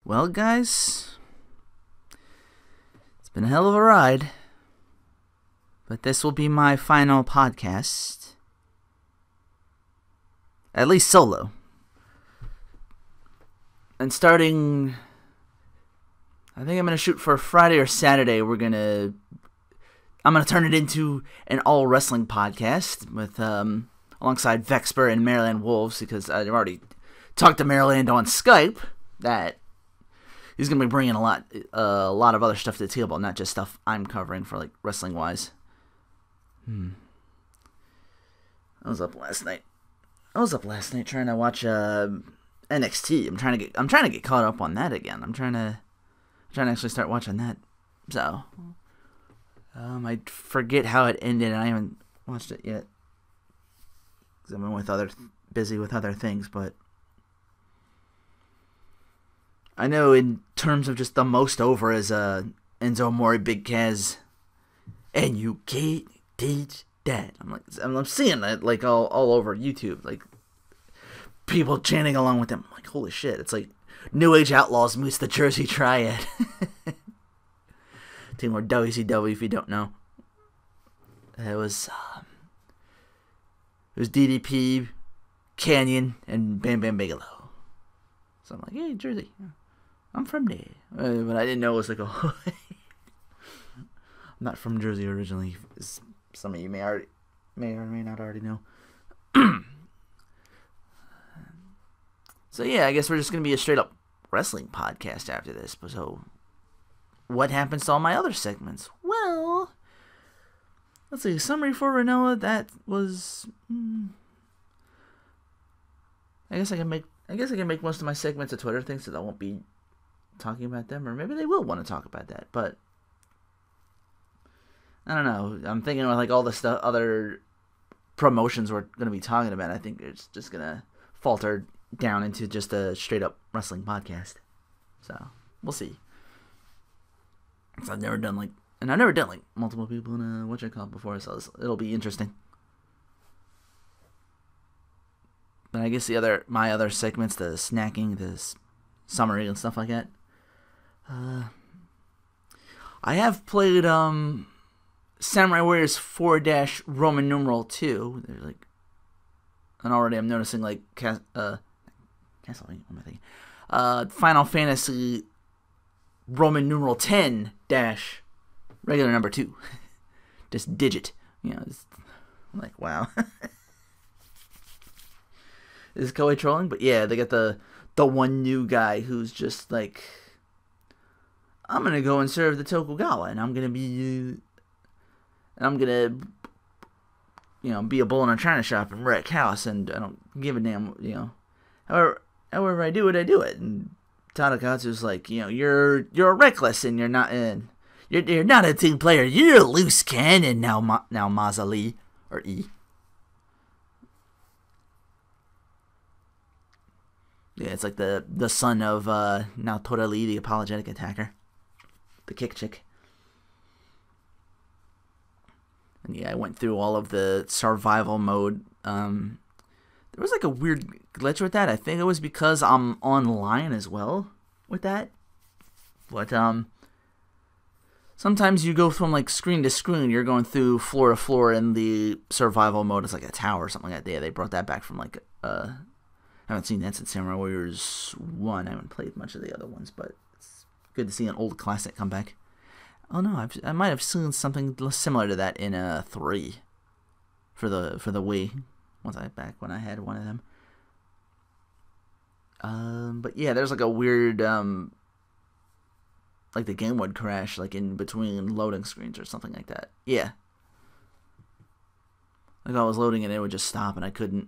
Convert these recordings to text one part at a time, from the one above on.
Well, guys, it's been a hell of a ride, but this will be my final podcast. At least solo. And starting, I think I'm going to shoot for Friday or Saturday. I'm going to turn it into an all wrestling podcast with, alongside Vexper and Maryland Wolves, because I've already talked to Maryland on Skype that he's going to be bringing a lot of other stuff to the table, not just stuff I'm covering for, like, wrestling-wise. I was up last night trying to watch NXT. I'm trying to get caught up on that again. I'm trying to actually start watching that. So, I forget how it ended, and I haven't watched it yet because I've been busy with other things, but I know in terms of just the most over is Enzo Amore, Big Kaz, and you can't teach that. I'm seeing that like all over YouTube, like people chanting along with them. I'm like, holy shit! It's like New Age Outlaws meets the Jersey Triad. Team or WCW, if you don't know. It was DDP, Canyon, and Bam Bam Bigelow. So I'm like, hey, Jersey. I'm from there. But I didn't know it was like I'm not from Jersey originally. As some of you may or may not already know. So yeah, I guess we're just going to be a straight up wrestling podcast after this. So what happens to all my other segments? Well, let's see. Summary for Renoa. That was. I guess I can make most of my segments of Twitter things, so I won't be talking about them, or maybe they will want to talk about that. But I don't know. I'm thinking with like all the stuff, other promotions we're going to be talking about. I think it's just going to falter down into just a straight up wrestling podcast. So we'll see. So I've never done like multiple people in a whatchamacallit before, so it'll be interesting. But I guess my other segments, the snacking, the summary, and stuff like that. I have played Samurai Warriors 4- Roman numeral 2. There's like, and already I'm noticing like Castlevania. What am I thinking? Final Fantasy Roman numeral 10- regular number 2. Just digit. I'm like, wow. Is Koei trolling? But yeah, they got the one new guy who's just like, I'm gonna go and serve the Tokugawa, and I'm gonna be a bull in a china shop and wreck house, and I don't give a damn, however I do it. And Tadakatsu's like, you're reckless, and you're not a team player. You're a loose cannon now, Mazali or E. Yeah, it's like the son of now Torali, the apologetic attacker. The kick chick. And yeah, I went through all of the survival mode. There was like a weird glitch with that. I think it was because I'm online as well with that. But sometimes you go from like screen to screen. You're going through floor to floor in the survival mode. It's like a tower or something like that. Yeah, they brought that back from like I haven't seen that since Samurai Warriors 1. I haven't played much of the other ones, but it's good to see an old classic come back. Oh no, I might have seen something similar to that in 3 for the Wii. Back when I had one of them. But yeah, there's like a weird like the game would crash like in between loading screens or something like that. Yeah. Like I was loading and it would just stop and I couldn't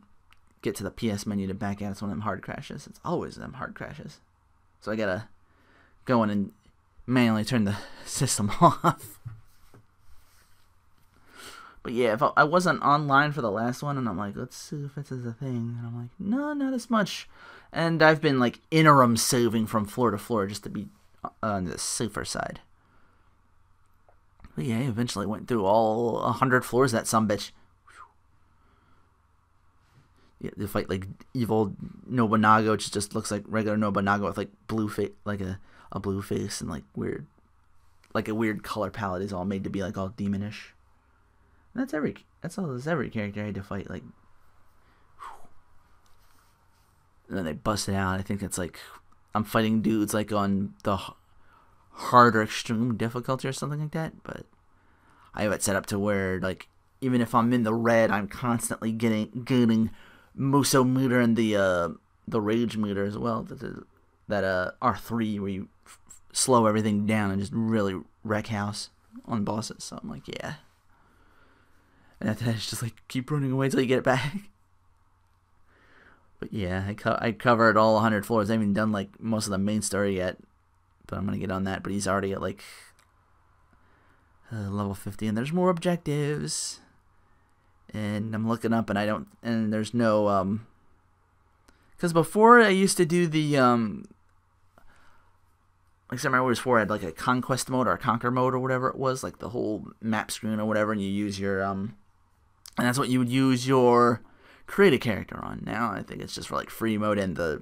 get to the PS menu to back out. It's one of them hard crashes. It's always them hard crashes. So I gotta go in and manually turn the system off. But yeah, if I wasn't online for the last one, and I'm like, let's see if this is a thing. And I'm like, no, not as much. And I've been like interim saving from floor to floor just to be on the safer side. But yeah, I eventually went through all 100 floors of that sumbitch. Yeah, they fight like evil Nobunaga, which just looks like regular Nobunaga with like blue face, like a blue face and like weird, like a weird color palette is all made to be like all demonish. And that's every character I had to fight like. And then they bust it out. I think it's like I'm fighting dudes like on the hard or extreme difficulty or something like that. But I have it set up to where like even if I'm in the red, I'm constantly gaining Muso meter and the rage meter as well. That R3 where you slow everything down and just really wreck house on bosses. So I'm like, yeah. And after that, it's just like keep running away till you get it back. But yeah, I covered all 100 floors. I haven't even done like most of the main story yet, but I'm gonna get on that. But he's already at like level 50, and there's more objectives. And I'm looking up, and there's no because before I used to do the like Samurai Warriors 4 had like a conquest mode or a conquer mode or whatever it was, like the whole map screen or whatever, and you use your and that's what you would use your create a character on. Now I think it's just for like free mode and the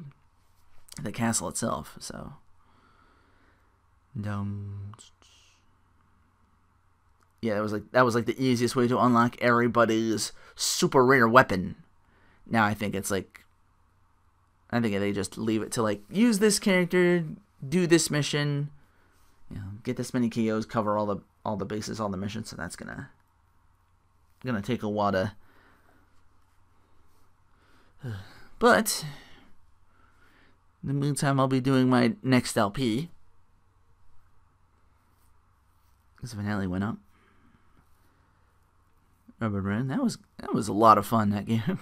castle itself. So yeah, that was like the easiest way to unlock everybody's super rare weapon. Now I think they just leave it to like use this character, do this mission, get this many KOs, cover all the bases, all the missions. So that's gonna take a while to. But in the meantime, I'll be doing my next LP. Because finale went up. Rubber Band. That was a lot of fun, that game. It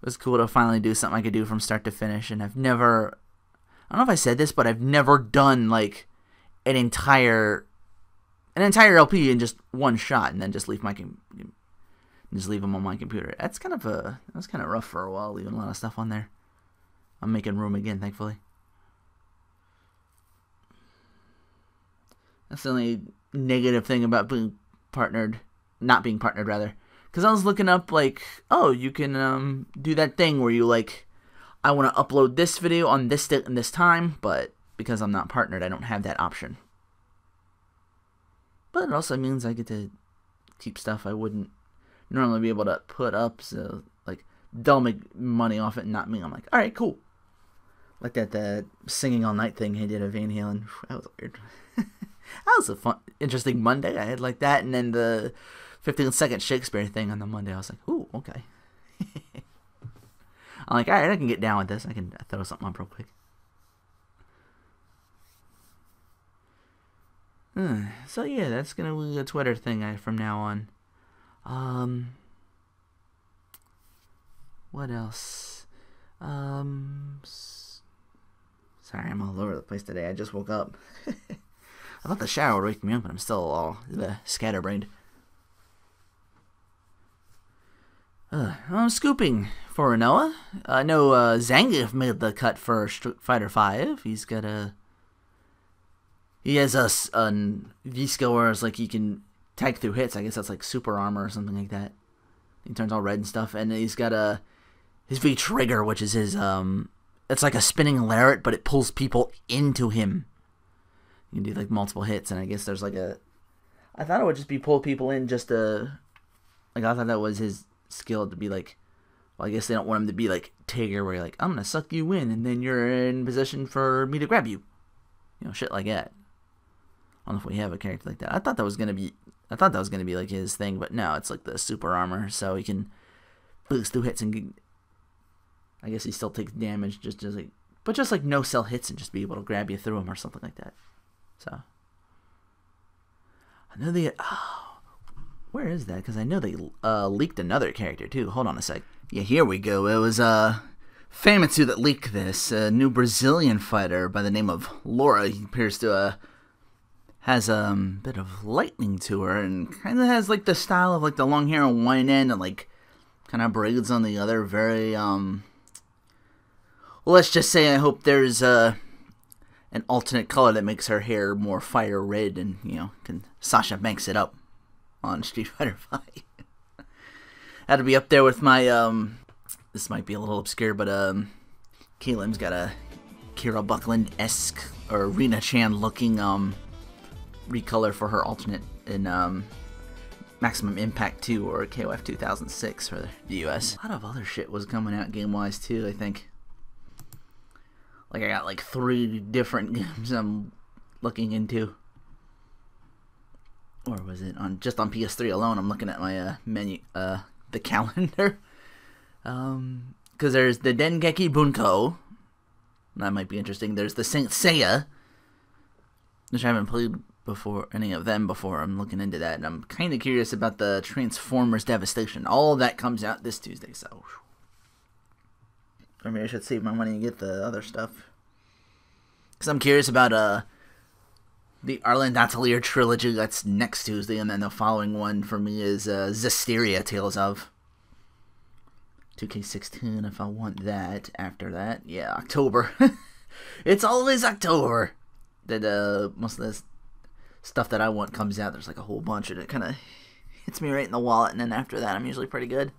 was cool to finally do something I could do from start to finish. And I don't know if I said this, but I've never done like an entire LP in just one shot and then just leave them on my computer. That was kind of rough for a while, leaving a lot of stuff on there. I'm making room again, thankfully. That's the only negative thing about not being partnered rather. Because I was looking up like, oh, you can do that thing where you like, I want to upload this video on this date and this time, but because I'm not partnered, I don't have that option. But it also means I get to keep stuff I wouldn't normally be able to put up, so like they'll make money off it and not me. I'm like, all right, cool. Like the singing all night thing he did at Van Halen. That was weird. That was a fun, interesting Monday. I had like that, and then the 15-second Shakespeare thing on the Monday. I was like, ooh, okay. I'm like, all right, I can get down with this. I can throw something up real quick. So yeah, that's gonna be a Twitter thing from now on. What else? Sorry, I'm all over the place today. I just woke up. I thought the shower would wake me up, but I'm still all scatterbrained. I'm scooping for Noah. I know Zangief made the cut for Street Fighter V. He has a V-skill where it's like he can tag through hits. I guess that's like super armor or something like that. He turns all red and stuff, and he's got his V trigger, which is his it's like a spinning lariat, but it pulls people into him. You can do like multiple hits, and I guess there's like I thought it would just be pull people in just I thought that was his skill to be like, well, I guess they don't want him to be like Tiger, where you're like, I'm gonna suck you in, and then you're in position for me to grab you. Shit like that. I don't know if we have a character like that. I thought that was gonna be like his thing, but no, it's like the super armor, so he can boost through hits and I guess he still takes damage, just like no sell hits and just be able to grab you through him or something like that. So I know where is that? Because I know they leaked another character too. Hold on a sec. Yeah, here we go. It was Famitsu that leaked this. A new Brazilian fighter by the name of Laura. He appears to has a bit of lightning to her and kind of has like the style of like the long hair on one end and like kind of braids on the other. Very well, let's just say I hope there's an alternate color that makes her hair more fire red, and can Sasha Banks it up on Street Fighter V. That'll be up there with my, this might be a little obscure, but, Kalim's got a Kira Buckland-esque, or Rena Chan-looking, recolor for her alternate in, Maximum Impact 2, or KOF 2006 for the US. A lot of other shit was coming out game-wise, too, I think. Like, I got, like, 3 different games I'm looking into. Or was it just on PS3 alone? I'm looking at my menu, the calendar. Because there's the Dengeki Bunko. That might be interesting. There's the Saint Seiya, which I haven't played before, any of them before. I'm looking into that, and I'm kind of curious about the Transformers Devastation. All of that comes out this Tuesday, so maybe I should save my money and get the other stuff. Because I'm curious about the Arlen Atelier trilogy that's next Tuesday, and then the following one for me is Zestiria Tales of 2K16 if I want that. After that, yeah, October. It's always October that most of this stuff that I want comes out. There's like a whole bunch, and it kind of hits me right in the wallet, and then after that I'm usually pretty good.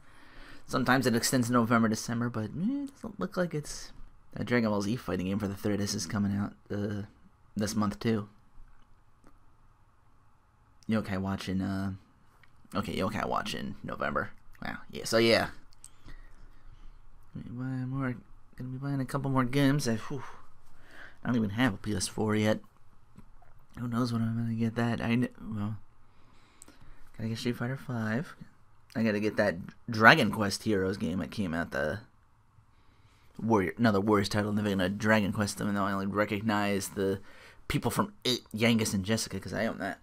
Sometimes it extends to November, December, but it doesn't look like it's... That Dragon Ball Z fighting game for the 3DS is coming out this month too. Yokai Watch in Yokai Watch in November. Wow, yeah. So yeah, gonna be buying a couple more games. I don't even have a PS4 yet. Who knows when I'm gonna get that? Well, gotta get Street Fighter 5. I gotta get that Dragon Quest Heroes game that came out. Another Warriors title. And they're gonna Dragon Quest them, and I only recognize the people from 8, Yangus and Jessica, because I own that.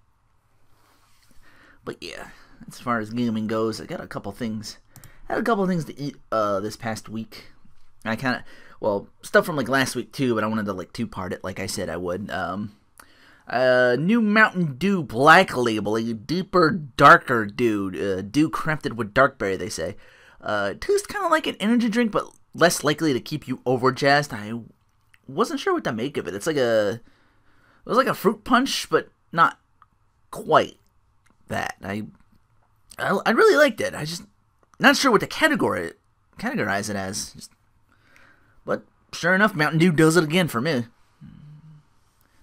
But yeah, as far as gaming goes, I got a couple things. I had a couple things to eat this past week. I kind of, well, stuff from like last week too, but I wanted to like two-part it like I said I would. New Mountain Dew Black Label, a deeper, darker dew crafted with darkberry, they say. Tastes kind of like an energy drink, but less likely to keep you overjazzed. I wasn't sure what to make of it. It was like a fruit punch, but not quite that. I really liked it. I just not sure what to categorize it as. But sure enough, Mountain Dew does it again for me.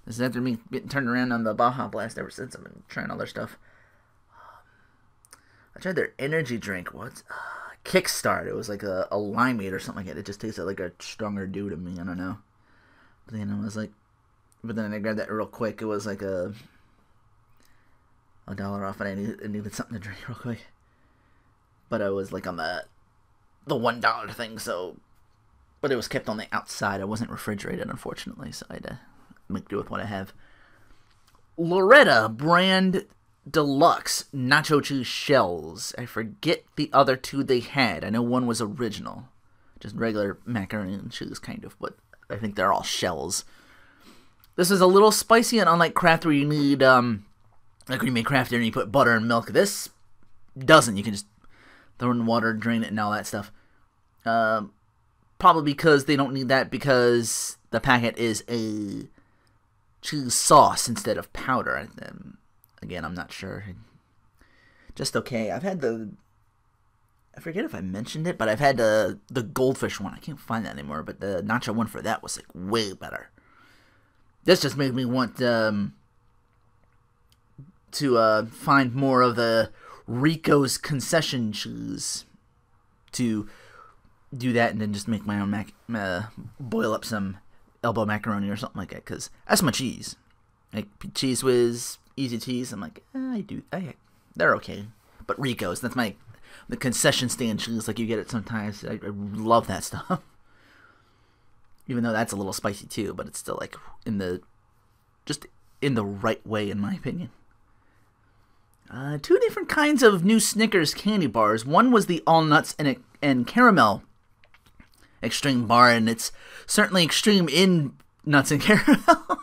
This is after me getting turned around on the Baja Blast ever since. I've been trying other stuff. I tried their energy drink. What's Kickstart? It was like a limeade or something like that. It just tasted like a stronger dew to me. I don't know. But then I was like, but then I grabbed that real quick. It was like a $1 off, and I needed something to drink real quick. But I was like on the $1 thing, so. But it was kept on the outside. It wasn't refrigerated, unfortunately, so I had to make do with what I have. Loretta Brand Deluxe Nacho Cheese Shells. I forget the other two they had. I know one was original. Just regular macaroni and cheese, kind of, but I think they're all shells. This is a little spicy, and unlike Kraft where you need, like when you make Kraft dinner and you put butter and milk, this doesn't. You can just throw in water, drain it, and all that stuff. Probably because they don't need that, because the packet is a cheese sauce instead of powder. Again, I'm not sure. Just okay. I've had I forget if I mentioned it, but I've had the goldfish one. I can't find that anymore, but the nacho one for that was like way better. This just made me want to find more of the Rico's concession cheese to do that, and then just make my own boil up some elbow macaroni or something like that, because that's my cheese. Like Cheese Whiz, Easy Cheese, I'm like, they're okay. But Rico's, that's the concession stand cheese, like you get it sometimes. I love that stuff. Even though that's a little spicy too, but it's still like in the right way, in my opinion. 2 different kinds of new Snickers candy bars. One was the all nuts and caramel extreme bar, and it's certainly extreme in nuts and caramel.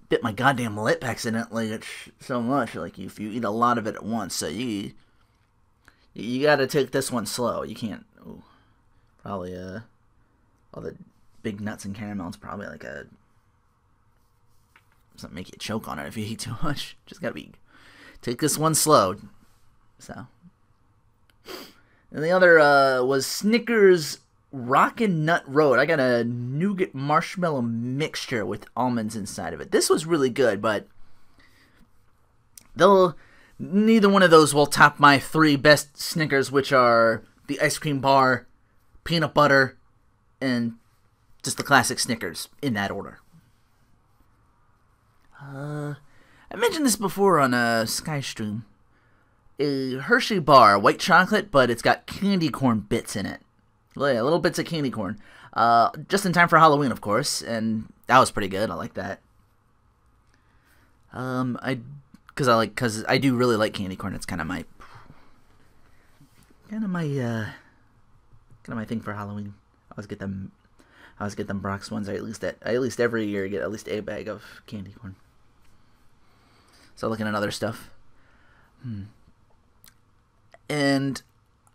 Bit my goddamn lip accidentally. It's so much, like if you eat a lot of it at once, so you gotta take this one slow. You can't. Probably all the big nuts and caramel is probably like something make you choke on it if you eat too much. Just gotta take this one slow. So, and the other was Snickers Rockin' Nut Road. I got a nougat marshmallow mixture with almonds inside of it. This was really good, but neither one of those will top my 3 best Snickers, which are the ice cream bar, peanut butter, and just the classic Snickers, in that order. I mentioned this before on Skystream. A Hershey bar, white chocolate, but it's got candy corn bits in it. Yeah, little bits of candy corn. Just in time for Halloween, of course, and that was pretty good. I like that. Because I do really like candy corn. It's kind of my thing for Halloween. I always get them Brock's ones. I at least every year get at least a bag of candy corn. So looking at other stuff. And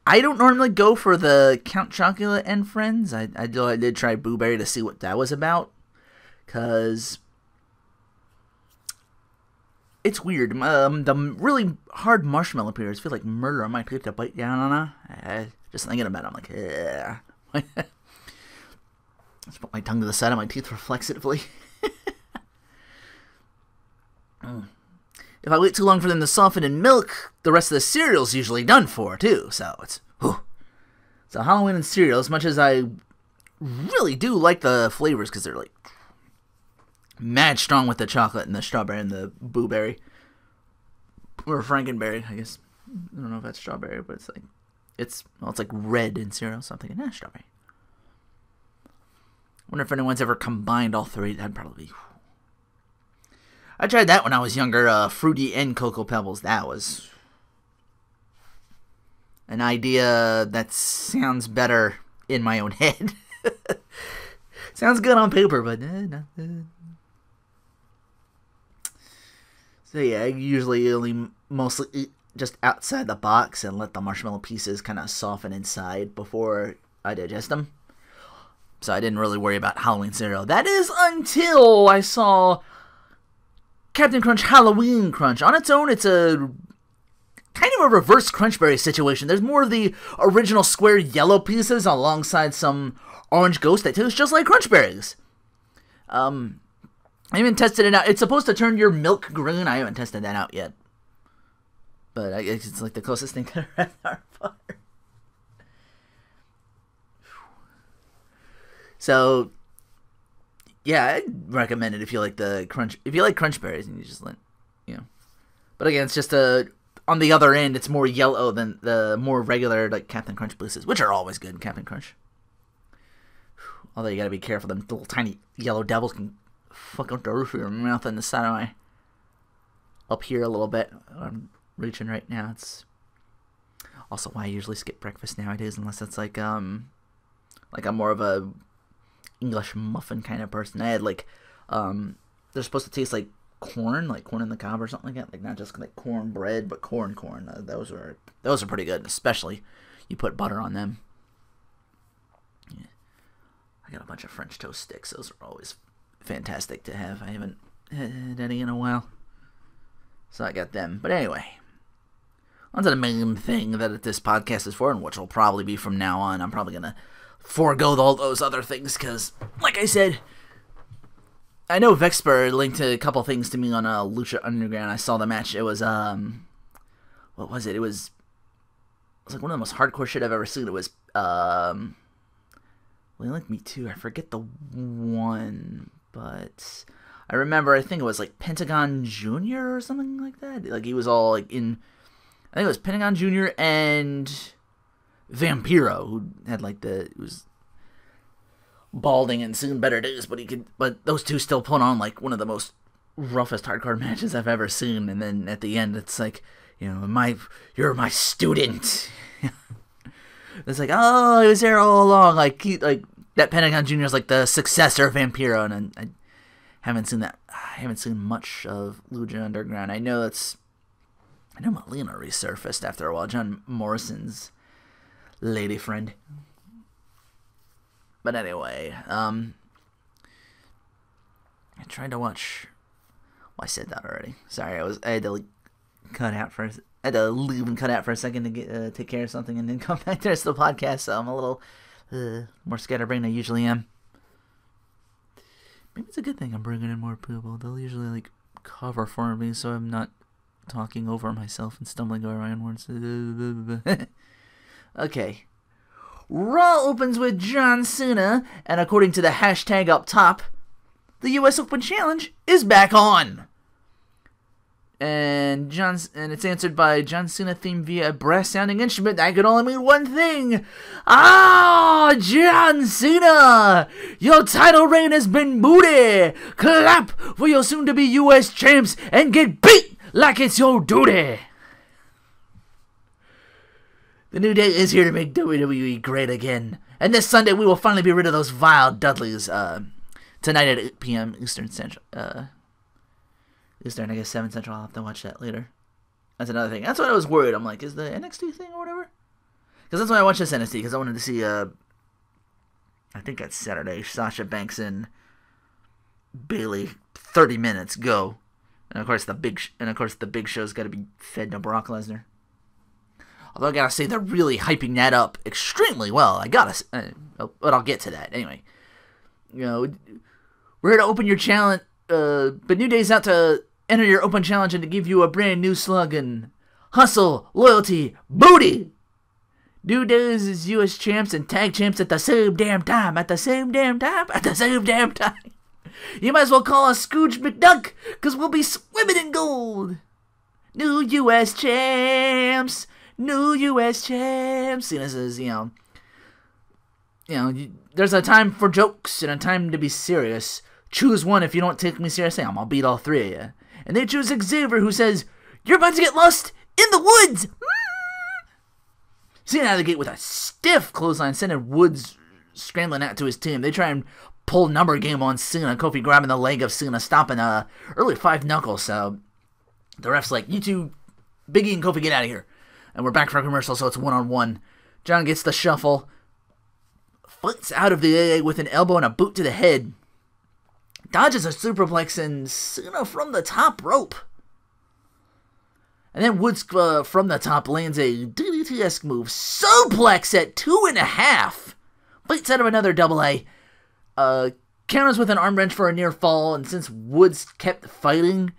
I don't normally go for the Count Chocula and Friends. I did try Boo Berry to see what that was about, because it's weird. The really hard marshmallow pears feel like murder. I might have to bite down on it. Just thinking about it, I'm like, yeah. Just put my tongue to the side of my teeth reflexively. If I wait too long for them to soften in milk, the rest of the cereal's usually done for, too. So, So Halloween and cereal, as much as I really do like the flavors, because they're, like, mad strong with the chocolate and the strawberry and the Boo Berry. Or Frankenberry, I guess. I don't know if that's strawberry, but it's like, it's like red in cereal, so I'm thinking, strawberry. I wonder if anyone's ever combined all 3. That'd probably be... I tried that when I was younger, Fruity and Cocoa Pebbles. That was an idea that sounds better in my own head. Sounds good on paper, but not good. So yeah, I usually only mostly eat just outside the box and let the marshmallow pieces kind of soften inside before I digest them. So I didn't really worry about Halloween cereal. That is until I saw Captain Crunch Halloween Crunch. On its own, it's a kind of a reverse Crunchberry situation. There's more of the original square yellow pieces alongside some orange ghost that tastes just like Crunchberries. I haven't tested it out. It's supposed to turn your milk green. I haven't tested that out yet. But I guess it's like the closest thing to a red bar. So, yeah, I'd recommend it if you like Crunch Berries, and you just let, But again, it's just on the other end, it's more yellow than the more regular, like, Captain Crunch Blisses, which are always good in Captain Crunch. Although you gotta be careful, them little tiny yellow devils can fuck up the roof of your mouth and the side of my, up here a little bit. I'm reaching right now. It's also why I usually skip breakfast nowadays, unless it's like I'm more of a English muffin kind of person. I had they're supposed to taste like corn in the cob or something like that. Like not just like cornbread, but corn. Those are pretty good, especially you put butter on them. Yeah. I got a bunch of French toast sticks. Those are always fantastic to have. I haven't had any in a while, so I got them. But anyway, on to the main thing that this podcast is for, and which will probably be from now on. I'm probably gonna forego all those other things, because, like I said, I know Vexper linked a couple things to me on Lucha Underground. I saw the match. It was, what was it? It was like one of the most hardcore shit I've ever seen. It was, well, like Me Too. I forget the one, but I remember, I think it was like Pentagon Jr. or something like that. Like, he was all, like, I think it was Pentagon Jr. and Vampiro, who had it was balding and seen better days, but those two still put on like one of the most roughest hardcore matches I've ever seen. And then at the end, it's like, you're my student. It's like, oh, he was there all along. Like that Pentagon Jr. is like the successor of Vampiro, and I haven't seen that. I haven't seen much of Lucha Underground. I know Melina resurfaced after a while. John Morrison's lady friend. But anyway, I tried to watch. Well, I said that already. Sorry, I had to cut out for. I had to leave and cut out for a second to get take care of something, and then come back to the rest of the podcast. So I'm a little more scatterbrained than I usually am. Maybe it's a good thing I'm bringing in more people. They'll usually like cover for me, so I'm not talking over myself and stumbling around words. Okay. Raw opens with John Cena, and according to the hashtag up top, the US Open Challenge is back on. And it's answered by John Cena theme via a brass-sounding instrument that could only mean one thing. Ah, John Cena! Your title reign has been booty! Clap for your soon-to-be US champs and get beat like it's your duty! The New Day is here to make WWE great again. And this Sunday we will finally be rid of those vile Dudleys, tonight at 8 p.m. Eastern Central, Eastern, I guess 7 Central. I'll have to watch that later. That's another thing. That's what I was worried. I'm like, is the NXT thing or whatever? Because that's why I watched this NXT, because I wanted to see, I think that's Saturday, Sasha Banks and Bayley, 30 minutes, go. And of course the big show's got to be fed to Brock Lesnar. Although I gotta say, they're really hyping that up extremely well. But I'll get to that. Anyway, you know, we're here to open your challenge, but New Day's out to enter your open challenge and to give you a brand new slogan. Hustle, loyalty, booty! New Days is US champs and tag champs at the same damn time. At the same damn time. At the same damn time. You might as well call us Scrooge McDuck, because we'll be swimming in gold. New US champs. New US champs. Cena says, there's a time for jokes and a time to be serious. Choose one. If you don't take me seriously, I'm gonna beat all three of you. And they choose Xavier, who says, you're about to get lost in the woods. Cena out of the gate with a stiff clothesline, sending Woods scrambling out to his team. They try and pull number game on Cena. Kofi grabbing the leg of Cena, stopping early 5 knuckles. So the ref's like, you two, Biggie and Kofi, get out of here. And we're back for a commercial, so it's 1-on-1. John gets the shuffle. Fights out of the AA with an elbow and a boot to the head. Dodges a superplex and Cena from the top rope. And then Woods from the top lands a DDT-esque move. Suplex at 2.5. Fights out of another double A. Counters with an arm wrench for a near fall. And since Woods kept fighting,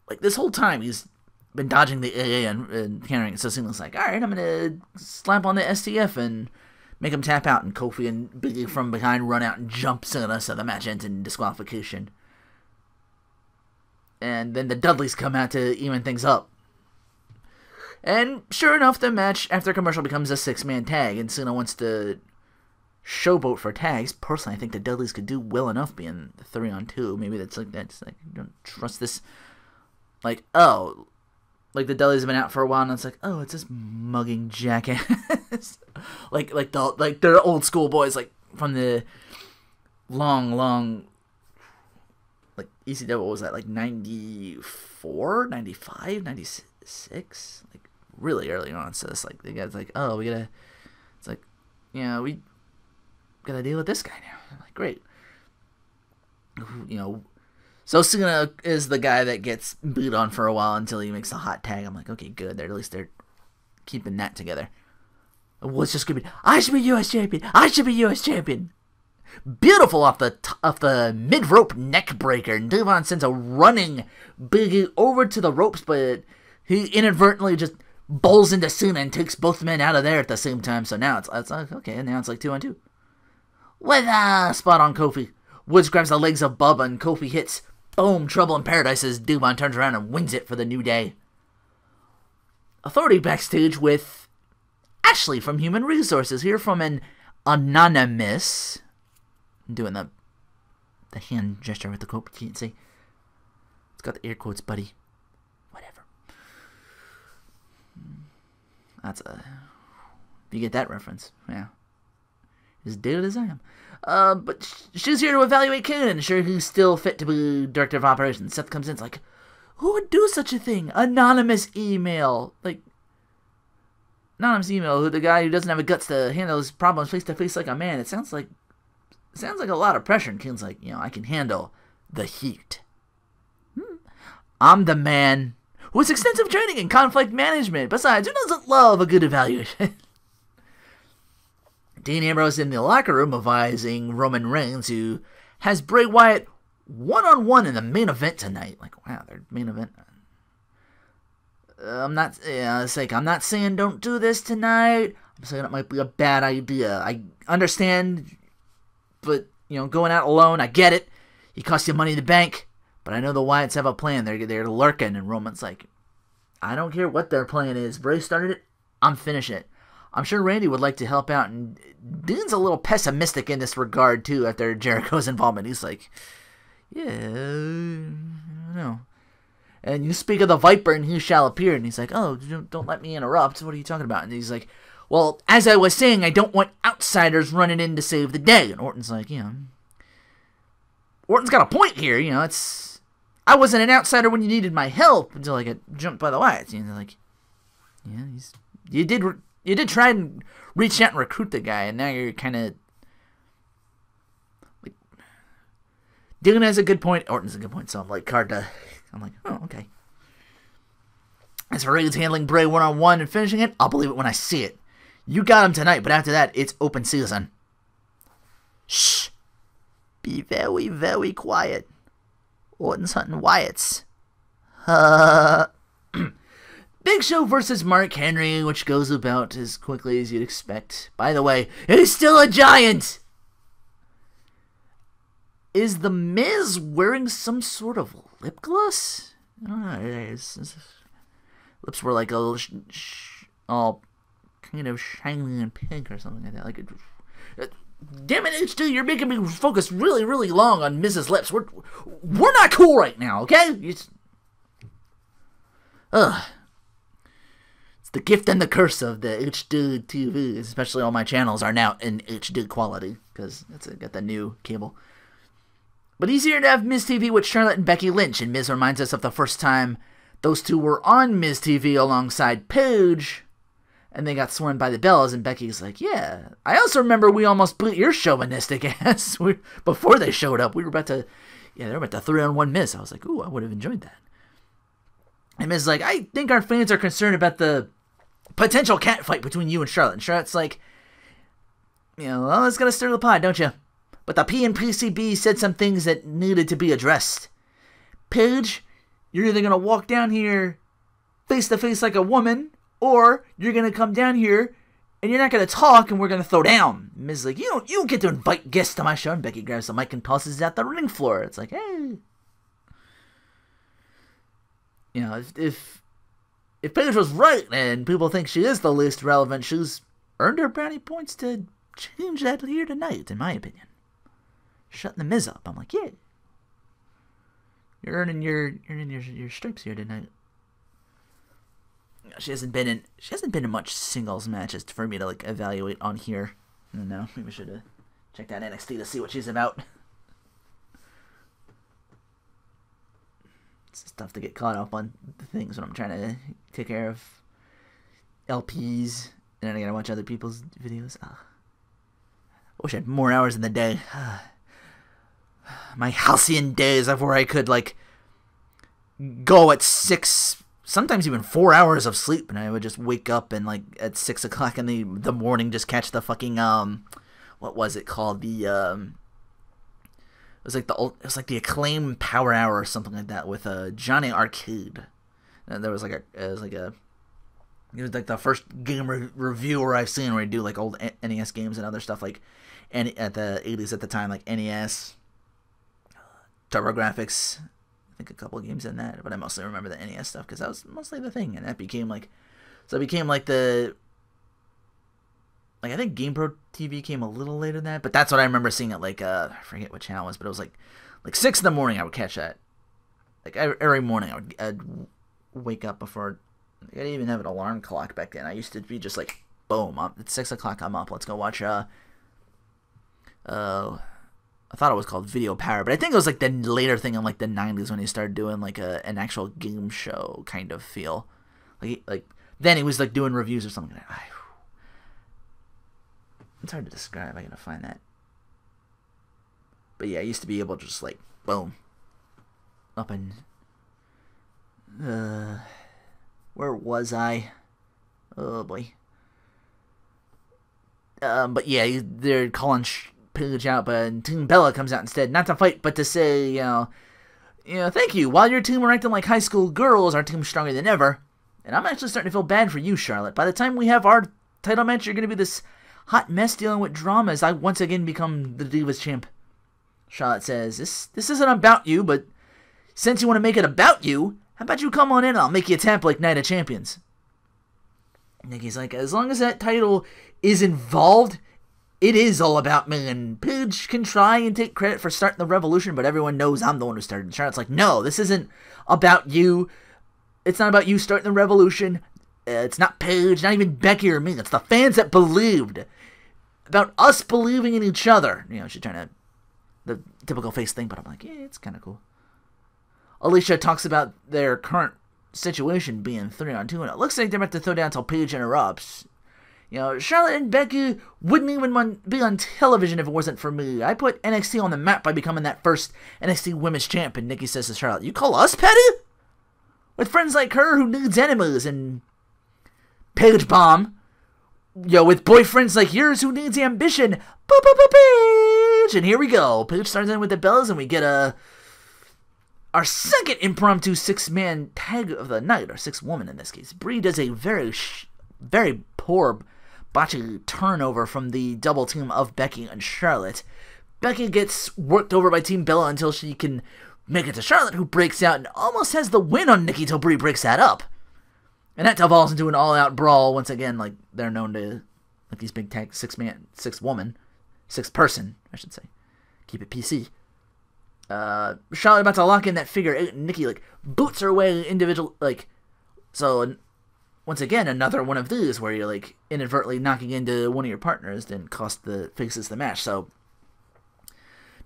like this whole time, he's been dodging the AA and countering it. So Cena's like, alright, I'm going to slap on the STF and make him tap out. And Kofi and Biggie from behind run out and jump Cena, so the match ends in disqualification. And then the Dudleys come out to even things up. And sure enough, the match after commercial becomes a 6-man tag, and Cena wants to showboat for tags. Personally, I think the Dudleys could do well enough being 3-on-2. Maybe that's like you don't trust this. Like, oh, like the Dudleys have been out for a while, and it's like, oh, it's this mugging jackass. like they're old school boys, like from the long, like ECW. What was that? Like 94, 95, 96, like really early on. So it's like the guys like, oh, we gotta. It's like, we gotta deal with this guy now. I'm like, great. So Cena is the guy that gets beat on for a while until he makes a hot tag. I'm like, okay, good. At least they're keeping that together. What's just gonna be? I should be U.S. champion. I should be U.S. champion. Beautiful off the mid rope neck breaker. And Devon sends a running Biggie over to the ropes, but he inadvertently just bowls into Cena and takes both men out of there at the same time. So now it's like, okay. Now it's like 2-on-2 with a spot on Kofi. Woods grabs the legs of Bubba and Kofi hits. Boom, Trouble in Paradise as Dubon turns around and wins it for the New Day. Authority backstage with Ashley from Human Resources, here from an anonymous. I'm doing the hand gesture with the quote, you can't see. It's got the air quotes, buddy. Whatever. That's a... If you get that reference, yeah. As dated as I am. But she's here to evaluate Kane and ensure he's still fit to be director of operations. Seth comes in, it's like, who would do such a thing? Anonymous email. Like, anonymous email, who the guy who doesn't have the guts to handle his problems face to face like a man. It sounds like a lot of pressure. And Kane's like, I can handle the heat. I'm the man with extensive training in conflict management. Besides, who doesn't love a good evaluation? Dean Ambrose in the locker room advising Roman Reigns, who has Bray Wyatt one-on-one in the main event tonight. Like, wow, their main event. I'm not saying don't do this tonight. I'm saying it might be a bad idea. I understand, but, going out alone, I get it. He cost you money in the bank, but I know the Wyatts have a plan. They're lurking, and Roman's like, I don't care what their plan is. Bray started it. I'm finishing it. I'm sure Randy would like to help out, and Dean's a little pessimistic in this regard, too, after Jericho's involvement. He's like, yeah, I don't know. And you speak of the Viper, and he shall appear. And he's like, oh, don't let me interrupt. What are you talking about? And he's like, well, as I was saying, I don't want outsiders running in to save the day. And Orton's like, Orton's got a point here. I wasn't an outsider when you needed my help until I got jumped by the Wyatts. Like, yeah, you did try and reach out and recruit the guy, and now you're kind of like, Dylan has a good point, Orton's a good point, so I'm like, oh, okay. As for Reigns handling Bray one-on-one and finishing it, I'll believe it when I see it. You got him tonight, but after that, it's open season. Shh. Be very, very quiet. Orton's hunting Wyatts. Big Show versus Mark Henry, which goes about as quickly as you'd expect. By the way, he's still a giant! Is The Miz wearing some sort of lip gloss? I don't know. His lips were like all kind of shiny and pink or something like that. Damn it, H2, you're making me focus really, really long on Miz's lips. We're not cool right now, okay? Ugh. It's the gift and the curse of the HD TV. Especially all my channels are now in HD quality because I got the new cable. But easier to have Miz TV with Charlotte and Becky Lynch, and Miz reminds us of the first time those two were on Miz TV alongside Paige, and they got sworn by the bells, and Becky's like, yeah, I also remember we almost beat your chauvinistic ass before they showed up. They were about to 3-on-1 Miz. I was like, ooh, I would have enjoyed that. And Miz is like, I think our fans are concerned about the potential cat fight between you and Charlotte. And Charlotte's like, well, it's going to stir the pot, don't you? But the P and PCB said some things that needed to be addressed. Paige, you're either going to walk down here face to face like a woman, or you're going to come down here and you're not going to talk and we're going to throw down. Miz is like, you don't get to invite guests to my show. And Becky grabs the mic and tosses it at the ring floor. It's like, hey. If Paige was right and people think she is the least relevant, she's earned her brownie points to change that here tonight, in my opinion. Shutting the Miz up. I'm like, yeah. You're earning your stripes here tonight. She hasn't been in much singles matches for me to evaluate on here. I don't know. Maybe I should have checked out NXT to see what she's about. It's tough to get caught up on things when I'm trying to take care of LPs and then I gotta watch other people's videos. I wish I had more hours in the day. My halcyon days of where I could go at 6, sometimes even 4 hours of sleep, and I would just wake up and at 6 o'clock in the morning just catch the fucking what was it called, it was like the Acclaim Power Hour or something like that with Johnny Arcade. And there was it was the first game reviewer I've seen where he do old NES games and other stuff at the 80s at the time, NES, TurboGrafx. I think a couple of games in that, but I mostly remember the NES stuff because that was mostly the thing, and that became I think GamePro TV came a little later than that, but that's what I remember seeing it I forget what channel it was, but it was 6 in the morning I would catch that. Every morning I'd wake up before, I didn't even have an alarm clock back then. I used to be just boom, it's 6 o'clock, I'm up, let's go watch, I thought it was called Video Power, but I think it was the later thing in the 90s when he started doing an actual game show kind of feel. Then he was doing reviews or something. It's hard to describe. I gotta find that. But yeah, I used to be able to just boom, up and Where was I? Oh, boy. But yeah, they're calling Paige out, but Team Bella comes out instead. Not to fight, but to say, thank you. While your team were acting like high school girls, our team's stronger than ever. And I'm actually starting to feel bad for you, Charlotte. By the time we have our title match, you're going to be this hot mess dealing with drama as I once again become the Divas champ. Charlotte says, this isn't about you, but since you want to make it about you, how about you come on in and I'll make you tap like Night of Champions. Nikki's like, as long as that title is involved, it is all about me. And Paige can try and take credit for starting the revolution, but everyone knows I'm the one who started. And Charlotte's like, no, this isn't about you. It's not about you starting the revolution. It's not Paige, not even Becky or me. It's the fans that believed. About us believing in each other. She's trying to, the typical face thing, but I'm like, yeah, it's kind of cool. Alicia talks about their current situation being 3-on-2, and it looks like they're about to throw down until Paige interrupts. Charlotte and Becky wouldn't even be on television if it wasn't for me. I put NXT on the map by becoming that first NXT Women's Champ, and Nikki says to Charlotte, you call us petty? With friends like her who needs enemies, and Paige bomb. With boyfriends like yours who needs ambition. Paige! And here we go. Paige starts in with the bells, and we get our second impromptu 6-man tag of the night, or 6-woman in this case. Brie does a very poor botchy turnover from the double team of Becky and Charlotte. Becky gets worked over by Team Bella until she can make it to Charlotte, who breaks out and almost has the win on Nikki till Brie breaks that up. And that devolves into an all-out brawl once again, like they're known to, like these big tag 6-woman, 6-person, I should say. Keep it PC. Charlotte about to lock in that figure 8, and Nikki boots her way individual so once again another one of these where you're inadvertently knocking into one of your partners then cost the faces the match. So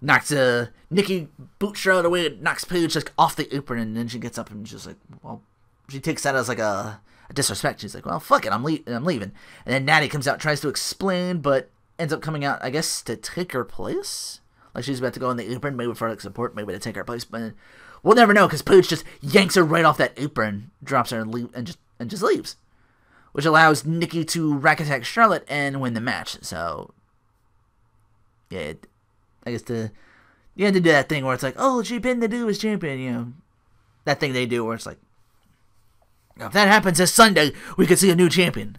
knocks Nikki boots Charlotte away, knocks Paige off the apron, and then she gets up and just she takes that as a disrespect. She's like, well, fuck it, I'm leaving. And then Natty comes out, tries to explain, but ends up coming out, I guess, to take her place. She's about to go on the apron, maybe for support, maybe to take her place, but we'll never know because Paige just yanks her right off that apron, drops her, and just leaves, which allows Nikki to rack attack Charlotte and win the match. So, yeah, I guess you had to do that thing where it's oh, she pinned the Divas champion, that thing they do where it's if that happens this Sunday, we could see a new champion.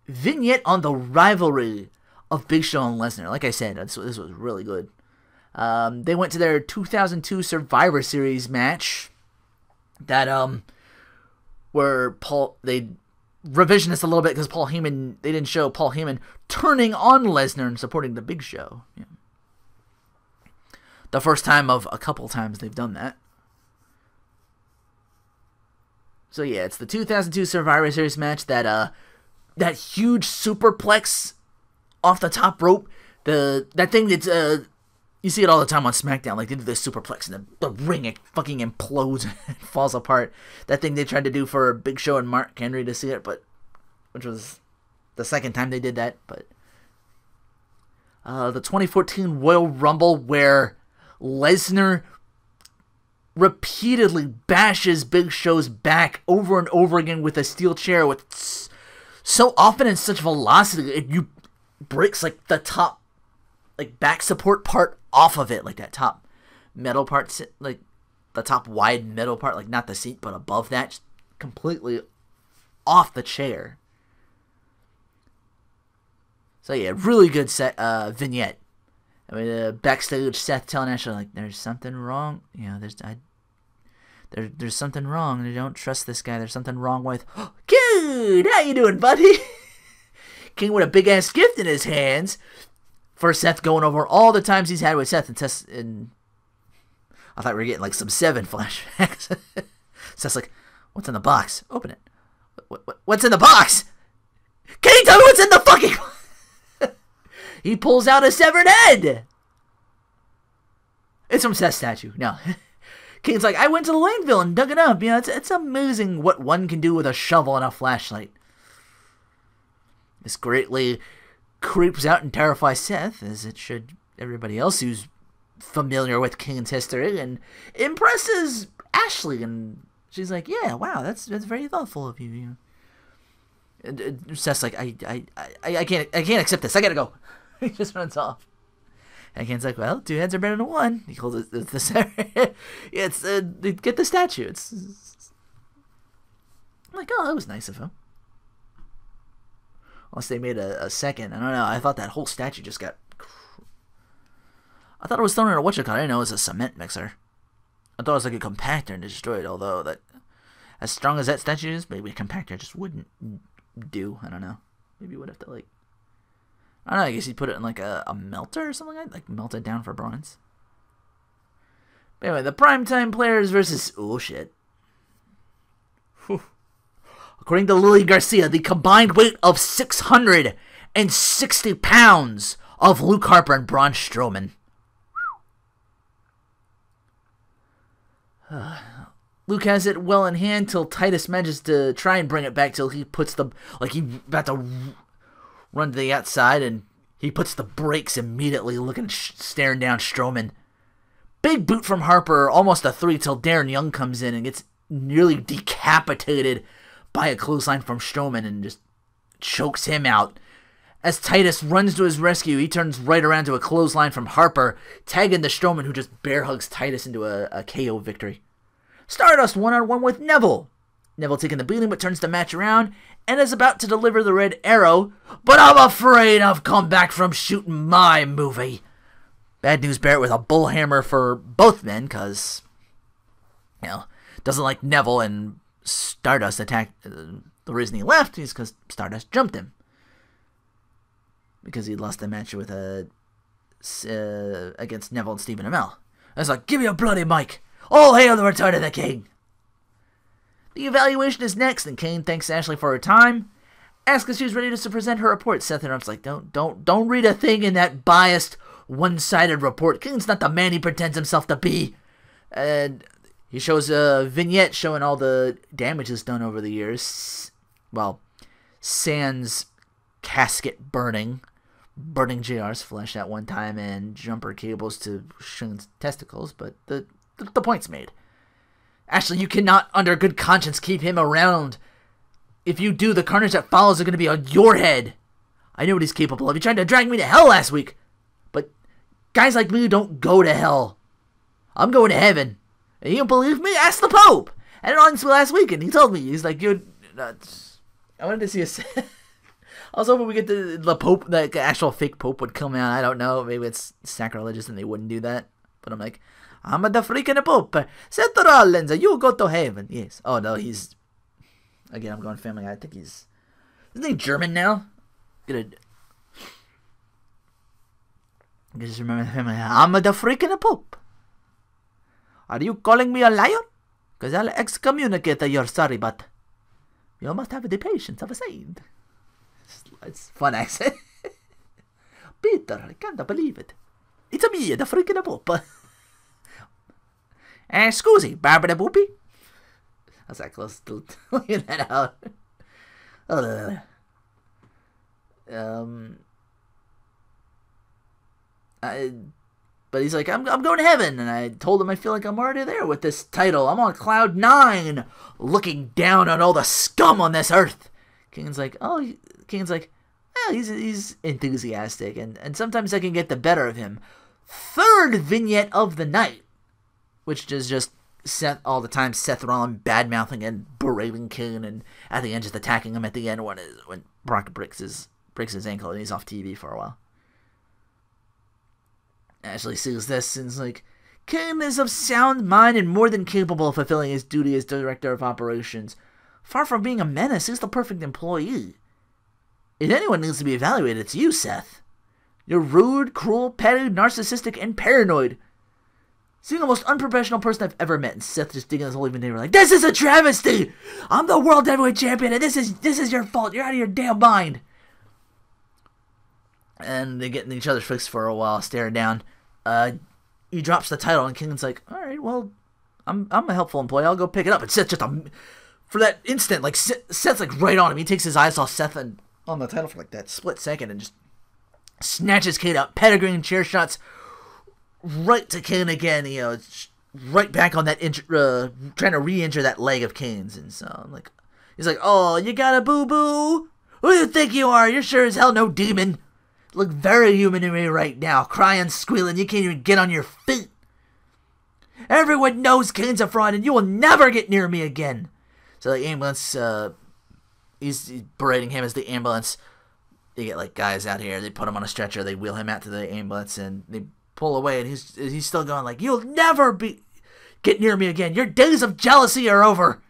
Vignette on the rivalry of Big Show and Lesnar. Like I said, this was really good. They went to their 2002 Survivor Series match that where they revisionist a little bit because Paul Heyman, they didn't show Paul Heyman turning on Lesnar and supporting the Big Show. Yeah. The first time of a couple times they've done that. So yeah, it's the 2002 Survivor Series match that that huge superplex off the top rope, that thing that's you see it all the time on SmackDown, they do this superplex and the ring it fucking implodes and falls apart. That thing they tried to do for Big Show and Mark Henry to see it, which was the second time they did that. But the 2014 Royal Rumble where Lesnar repeatedly bashes Big Show's back over and over again with a steel chair with so often in such velocity it breaks the top back support part off of it, that top metal part, the top wide metal part, not the seat but above that, just completely off the chair. So yeah, really good vignette. I mean, backstage, Seth telling Ashley there's something wrong. There's something wrong. I don't trust this guy. There's something wrong with. Dude, how you doing, buddy? King with a big ass gift in his hands for Seth, going over all the times he's had with Seth and I thought we were getting some Seven flashbacks. Seth's what's in the box? Open it. What's in the box? Can you tell me what's in the fucking? He pulls out a severed head. It's from Seth's statue. No. Kane's I went to the landfill and dug it up. It's amazing what one can do with a shovel and a flashlight. This greatly creeps out and terrifies Seth, as it should everybody else who's familiar with Kane's history, and impresses Ashley, and she's like, yeah, wow, that's very thoughtful of you. You know. And Seth's like, I can't accept this. I gotta go. He just runs off. And Ken's like, well, 2 heads are better than 1. He calls it the it's get the statue. It's I'm like, oh, that was nice of him. Unless they made a second. I don't know. I thought that whole statue just got... I thought it was thrown in a whatchamacallit. I didn't know it was a cement mixer. I thought it was like a compactor and destroyed, although that... As strong as that statue is, maybe a compactor just wouldn't do. I don't know. Maybe you would have to, like... I don't know, I guess you'd put it in like a melter or something like melt it down for bronze. But anyway, the primetime players versus... Oh, shit. Whew. According to Lily Garcia, the combined weight of 660 pounds of Luke Harper and Braun Strowman. Luke has it well in hand till Titus manages to try and bring it back till he puts the... Like, he's about to run to the outside and he puts the brakes immediately, staring down Strowman. Big boot from Harper, almost a 3 till Darren Young comes in and gets nearly decapitated by a clothesline from Strowman and just chokes him out. As Titus runs to his rescue, he turns right around to a clothesline from Harper, tagging the Strowman, who just bear hugs Titus into a KO victory. Stardust 1-on-1 with Neville. Neville taking the beating but turns the match around and is about to deliver the red arrow, but I'm afraid I've come back from shooting my movie. Bad News Barrett with a bullhammer for both men because, you know, doesn't like Neville, and Stardust attacked. The reason he left is because Stardust jumped him. Because he lost the match with against Neville and Stephen Amell. I was like, give me a bloody mic. All hail the return of the king. The evaluation is next, and Kane thanks Ashley for her time. Asks if she's ready to present her report. Seth interrupts like, don't read a thing in that biased, one-sided report. Kane's not the man he pretends himself to be. And he shows a vignette showing all the damages done over the years. Well, sans casket burning JR's flesh at one time, and jumper cables to Shun's testicles, but the point's made. Ashley, you cannot, under good conscience, keep him around. If you do, the carnage that follows are going to be on your head. I know what he's capable of. He tried to drag me to hell last week. But guys like me don't go to hell. I'm going to heaven. And you don't believe me? Ask the Pope. I had it on last week, and he told me. He's like, dude, I wanted to see a... I was hoping we get the Pope, the actual fake Pope would come out. I don't know. Maybe it's sacrilegious and they wouldn't do that. But I'm like, I'm the freaking Pope. Seth Rollins, you go to heaven. Yes. Oh, no, he's... Again, I'm going Family Guy. I think he's... Isn't he German now? I just remember Family Guy. I'm the freaking Pope. Are you calling me a liar? Because I'll excommunicate your sorry, but you must have the patience of a saint. It's fun accent. Peter, I can't believe it. It's me, the freaking Pope. Scusi, Barbara Boopy. I was that close to looking that out. But he's like, I'm going to heaven, and I told him I feel like I'm already there with this title. I'm on cloud 9, looking down on all the scum on this earth. Kane's like, well, he's enthusiastic, and sometimes I can get the better of him. Third vignette of the night, which is just Seth all the time. Seth Rollins bad-mouthing and berating Kane, and at the end just attacking him at the end when Brock breaks his ankle and he's off TV for a while. Ashley sees this and is like, Kane is of sound mind and more than capable of fulfilling his duty as director of operations. Far from being a menace, he's the perfect employee. If anyone needs to be evaluated, it's you, Seth. You're rude, cruel, petty, narcissistic, and paranoid. Seeing the most unprofessional person I've ever met, and Seth just digging his whole even neighbor like, this is a travesty! I'm the world heavyweight champion, and this is your fault. You're out of your damn mind. And they get in each other's face for a while, staring down. He drops the title, and King's like, all right, well, I'm a helpful employee. I'll go pick it up. And Seth just, for that instant, like, Seth's like right on him. He takes his eyes off Seth and on the title for like that split second and just snatches Kane out, pedigreeing chair shots right to Kane again. You know, right back on that trying to re-injure that leg of Kane's, and so like he's like, "Oh, you got a boo-boo? Who do you think you are? You're sure as hell no demon. Look very human to me right now, crying, squealing. You can't even get on your feet. Everyone knows Kane's a fraud, and you will never get near me again." So the ambulance, he's berating him as the ambulance. They get like guys out here. They put him on a stretcher. They wheel him out to the ambulance, and they pull away. And he's still going like, "You'll never get near me again. Your days of jealousy are over."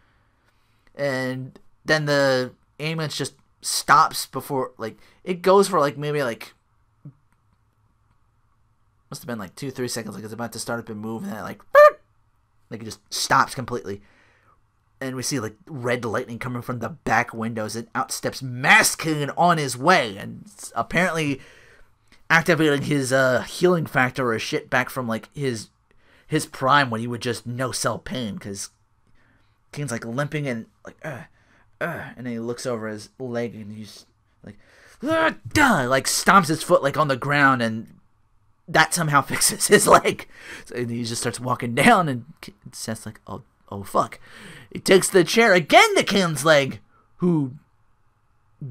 And then the ambulance just stops before, like, it goes for like maybe like must have been like 2-3 seconds. Like it's about to start up and move, and then like it just stops completely. And we see like red lightning coming from the back windows, and out steps Masked Kane on his way, and apparently activating his healing factor or shit back from like his prime when he would just no sell pain, because Kane's like limping and like and then he looks over his leg and he's like like stomps his foot like on the ground, and that somehow fixes his leg. So he just starts walking down, and Seth's like, oh fuck. He takes the chair again to Kane's leg, who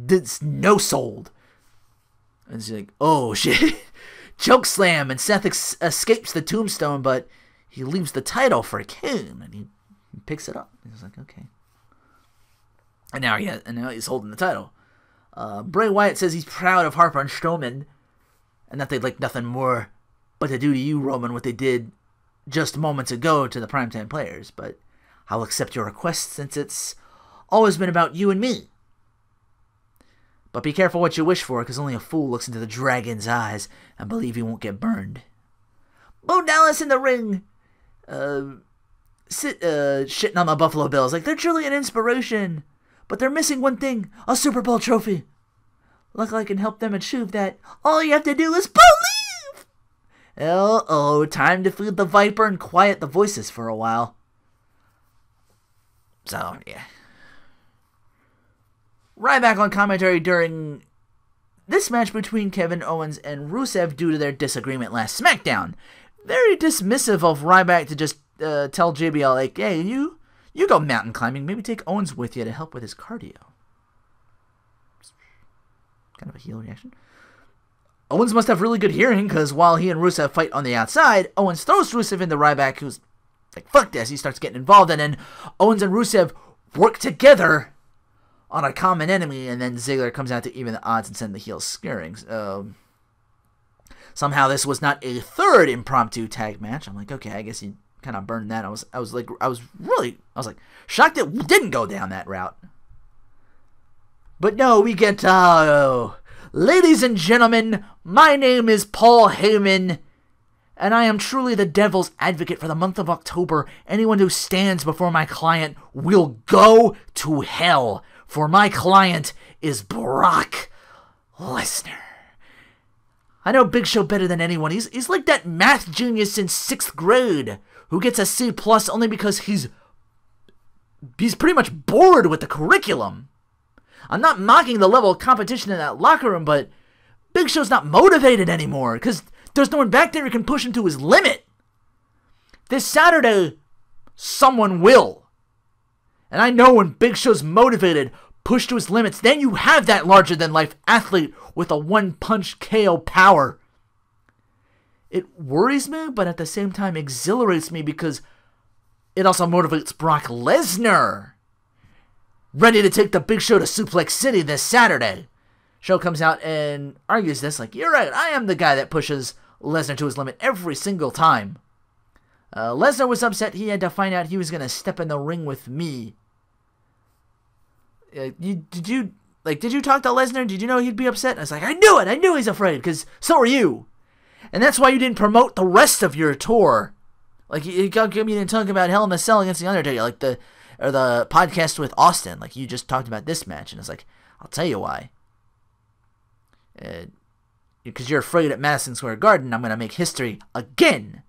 did no sold. And he's like, oh shit. Choke slam, and Seth escapes the tombstone, but he leaves the title for Kane, and he picks it up. He's like, okay. And now he's holding the title. Bray Wyatt says he's proud of Harper and Strowman, and that they'd like nothing more but to do to you, Roman, what they did just moments ago to the Primetime Players. But I'll accept your request since it's always been about you and me. But be careful what you wish for, because only a fool looks into the dragon's eyes and believe he won't get burned. Bo Dallas in the ring, shitting on the Buffalo Bills. Like, they're truly an inspiration, but they're missing one thing, a Super Bowl trophy. Luckily I can help them achieve that. All you have to do is believe! Time to feed the Viper and quiet the voices for a while. So, yeah. Ryback on commentary during this match between Kevin Owens and Rusev due to their disagreement last SmackDown. Very dismissive of Ryback to just tell JBL, like, hey, you go mountain climbing. Maybe take Owens with you to help with his cardio. Kind of a heel reaction. Owens must have really good hearing, because while he and Rusev fight on the outside, Owens throws Rusev into Ryback, who's like, fuck this. He starts getting involved, and then Owens and Rusev work together on a common enemy, and then Ziggler comes out to even the odds and send the heels scurrying. Somehow this was not a third impromptu tag match. I'm like, okay, I guess he kind of burned that. I was shocked it didn't go down that route. But no, we get, ladies and gentlemen, my name is Paul Heyman, and I am truly the devil's advocate for the month of October. Anyone who stands before my client will go to hell, for my client is Brock Lesnar. I know Big Show better than anyone. He's like that math genius in 6th grade who gets a C+ only because he's pretty much bored with the curriculum. I'm not mocking the level of competition in that locker room, but Big Show's not motivated anymore because there's no one back there who can push him to his limit. This Saturday, someone will. And I know when Big Show's motivated, pushed to his limits, then you have that larger-than-life athlete with a one-punch KO power. It worries me, but at the same time exhilarates me because it also motivates Brock Lesnar, ready to take the Big Show to Suplex City this Saturday. Show comes out and argues this, like, you're right, I am the guy that pushes Lesnar to his limit every single time. Lesnar was upset he had to find out he was going to step in the ring with me. Did you talk to Lesnar? Did you know he'd be upset? And I was like, I knew it. I knew he's afraid, because so are you. And that's why you didn't promote the rest of your tour. Like, you didn't talk about Hell in a Cell against The Undertaker, like the podcast with Austin. Like, you just talked about this match. And it's like, I'll tell you why. Because you're afraid at Madison Square Garden, I'm going to make history again.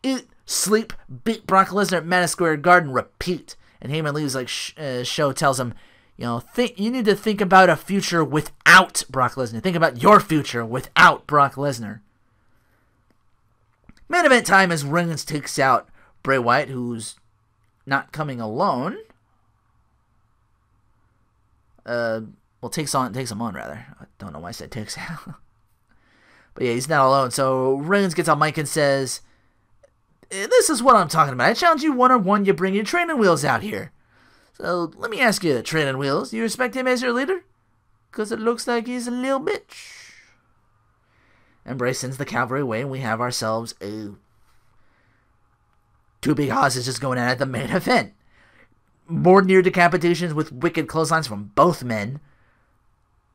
Eat, sleep, beat Brock Lesnar at Madison Square Garden, repeat. And Heyman leaves, like, Show tells him, you need to think about a future without Brock Lesnar. Think about your future without Brock Lesnar. Main event time as Reigns takes out Bray Wyatt, who's not coming alone. Takes him on, rather. I don't know why I said takes out. But yeah, he's not alone. So Reigns gets on mic and says, "This is what I'm talking about. I challenge you one-on-one. You bring your training wheels out here. So let me ask you, training wheels, do you respect him as your leader? Because it looks like he's a little bitch." And Bray sends the cavalry away, and we have ourselves two big hostages going at the main event. More near decapitations with wicked clotheslines from both men.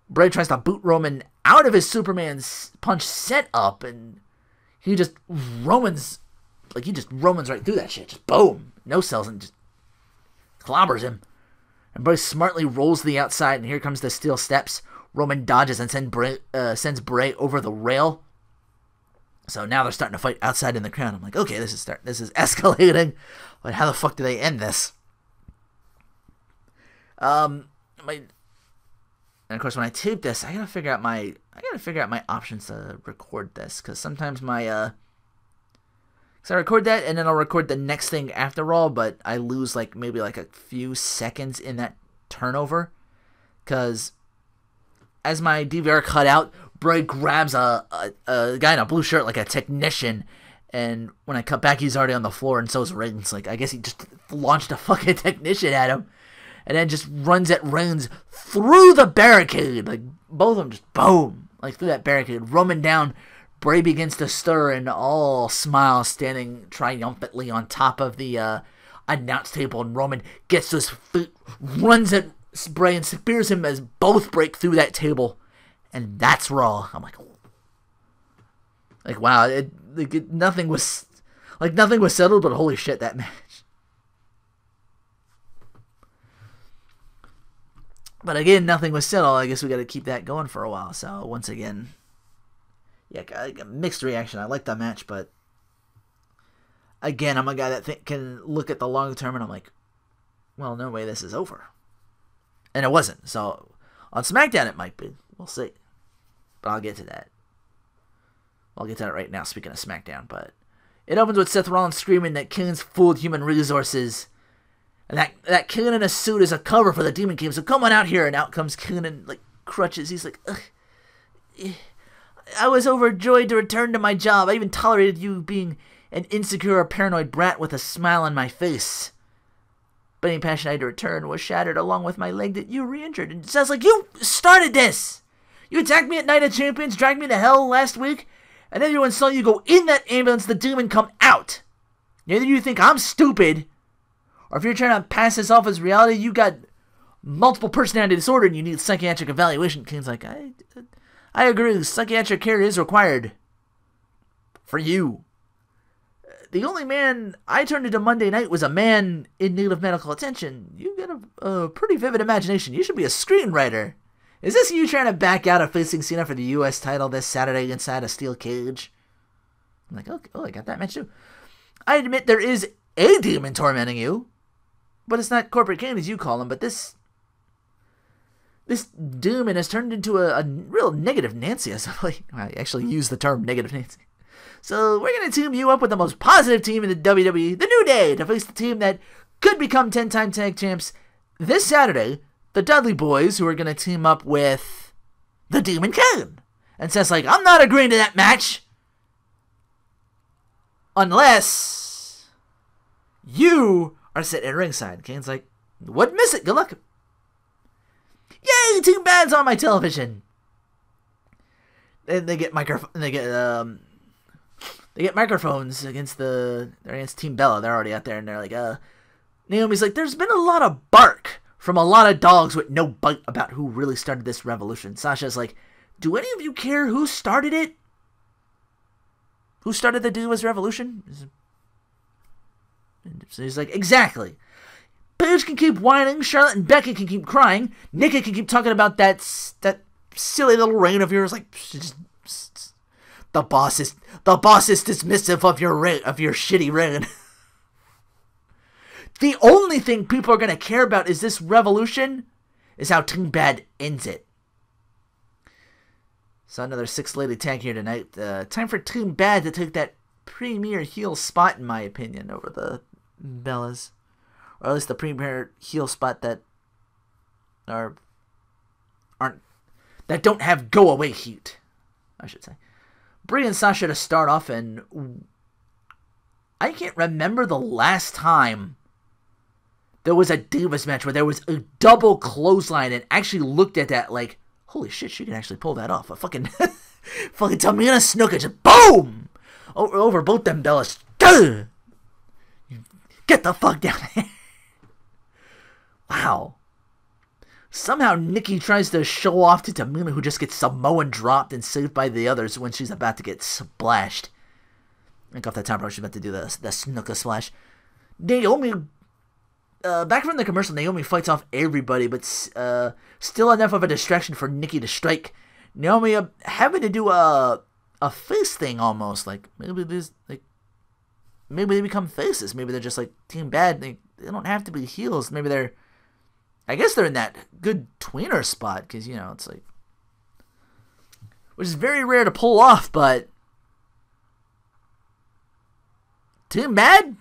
Bray tries to boot Roman out of his Superman punch setup, and he just Romans right through that shit. Just boom. No cells, and just clobbers him. And Bray smartly rolls to the outside, and here comes the steel steps. Roman dodges and sends Bray over the rail. So now they're starting to fight outside in the crowd. I'm like, okay, this is escalating. But how the fuck do they end this? And of course, when I tape this, I gotta figure out my options to record this, because sometimes I record that and then I'll record the next thing after all, but I lose maybe a few seconds in that turnover, because as my DVR cut out, Bray grabs a guy in a blue shirt, like a technician, and when I cut back, he's already on the floor, and so is Reigns. I guess he just launched a fucking technician at him, and then just runs at Reigns through the barricade. Both of them just boom, through that barricade. Roman down, Bray begins to stir, and all smiles, standing triumphantly on top of the announce table, and Roman gets to his feet, runs at Bray and spears him as both break through that table, and that's Raw. I'm like wow, nothing was settled, but holy shit, that match. But again, nothing was settled. I guess we got to keep that going for a while. So once again, yeah, mixed reaction. I like the match, but again, I'm a guy that can look at the long term, and I'm like, well, no way this is over. And it wasn't. So on SmackDown it might be. We'll see. But I'll get to that. I'll get to that right now, speaking of SmackDown. But it opens with Seth Rollins screaming that Kane's fooled human resources. And that Kane in a suit is a cover for the Demon King. So come on out here. And out comes Kane in crutches. He's like, ugh. I was overjoyed to return to my job. I even tolerated you being an insecure or paranoid brat with a smile on my face. But any passion I had to return was shattered along with my leg that you re-injured. And it sounds like you started this. You attacked me at Night of Champions, dragged me to hell last week, and then everyone saw you go in that ambulance, the demon come out. Either you think I'm stupid, or if you're trying to pass this off as reality, you got multiple personality disorder and you need psychiatric evaluation. Kane's like, I agree, psychiatric care is required. For you. The only man I turned into Monday night was a man in need of medical attention. You got a pretty vivid imagination. You should be a screenwriter. Is this you trying to back out of facing Cena for the U.S. title this Saturday inside a steel cage? I'm like, okay, I got that match too. I admit there is a demon tormenting you, but it's not Corporate Kane as you call him, but this demon has turned into a real negative Nancy. I actually use the term negative Nancy. So we're going to team you up with the most positive team in the WWE, the New Day, to face the team that could become 10-time tag champs this Saturday, the Dudley Boys, who are going to team up with the Demon King. And Seth's like, I'm not agreeing to that match unless you are sitting at ringside. Kane's like, wouldn't miss it. Good luck. Yay, Team Bad's on my television. And they get microphones against Team Bella. They're already out there, and they're like, Naomi's like, there's been a lot of bark from a lot of dogs with no bite about who really started this revolution. Sasha's like, do any of you care who started it? Who started the Divas Revolution? So he's like, exactly. Paige can keep whining, Charlotte and Becky can keep crying, Nikki can keep talking about that silly little reign of yours, like, the boss is dismissive of your shitty reign. The only thing people are going to care about is this revolution, is how Team Bad ends it. So another 6-lady tag here tonight. Time for Team Bad to take that premier heel spot, in my opinion, over the Bellas. Or at least the premier heel spot that aren't that don't have go-away heat, I should say. Brie and Sasha to start off, and I can't remember the last time there was a Divas match where there was a double clothesline and actually looked at that like, holy shit, she can actually pull that off. A fucking Tamina Snuka just boom! Over both them Bellas. Get the fuck down there. Wow. Somehow Nikki tries to show off to Tamina, who just gets Samoan dropped and saved by the others when she's about to get splashed. I think off that time, she's about to do the Snuka splash. Naomi, back from the commercial, Naomi fights off everybody, but still enough of a distraction for Nikki to strike. Naomi having to do a face thing almost, like maybe they become faces. Maybe they're just like Team Bad. They don't have to be heels. Maybe I guess they're in that good tweener spot, because, you know, it's like, which is very rare to pull off, but Team Bad?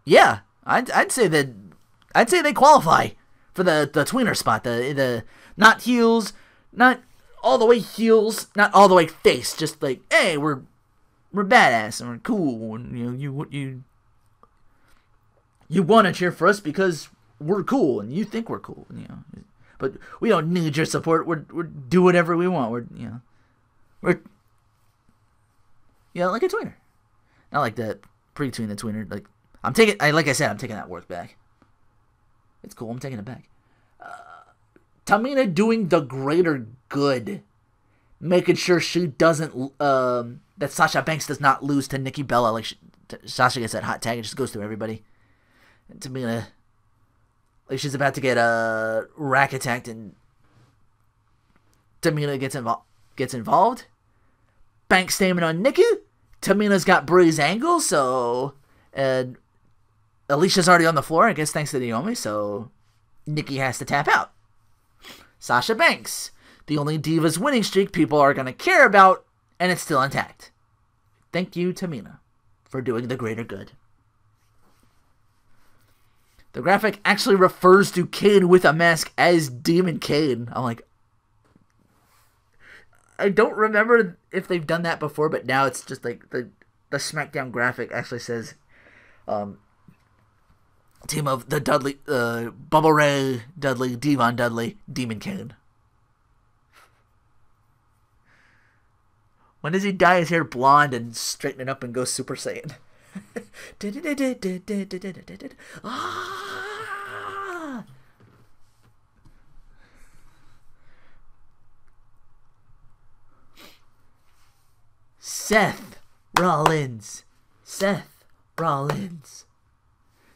Yeah, I'd say they qualify for the tweener spot. The not heels, not all the way heels, not all the way face. Just like, hey, we're badass and we're cool, and you want to cheer for us because we're cool and you think we're cool, you know. But we don't need your support. We're do whatever we want. We're like a tweener, not like that pre-tween the tweener. Like like I said, I'm taking that work back. It's cool. I'm taking it back. Tamina doing the greater good, making sure she doesn't that Sasha Banks does not lose to Nikki Bella. Like Sasha gets that hot tag and just goes through everybody. And Tamina, like, she's about to get rack attacked, and Tamina gets involved. Banks statement on Nikki. Tamina's got Bray's angle, so and Alicia's already on the floor, I guess, thanks to Naomi, so Nikki has to tap out. Sasha Banks, the only Divas winning streak people are going to care about, and it's still intact. Thank you, Tamina, for doing the greater good. The graphic actually refers to Kane with a mask as Demon Kane. I'm like, I don't remember if they've done that before, but now it's just like the SmackDown graphic actually says, team of the Dudley, Bubba Ray Dudley, Devon Dudley, Demon Kane. When does he dye his hair blonde and straighten it up and go Super Saiyan? Ah! Seth Rollins.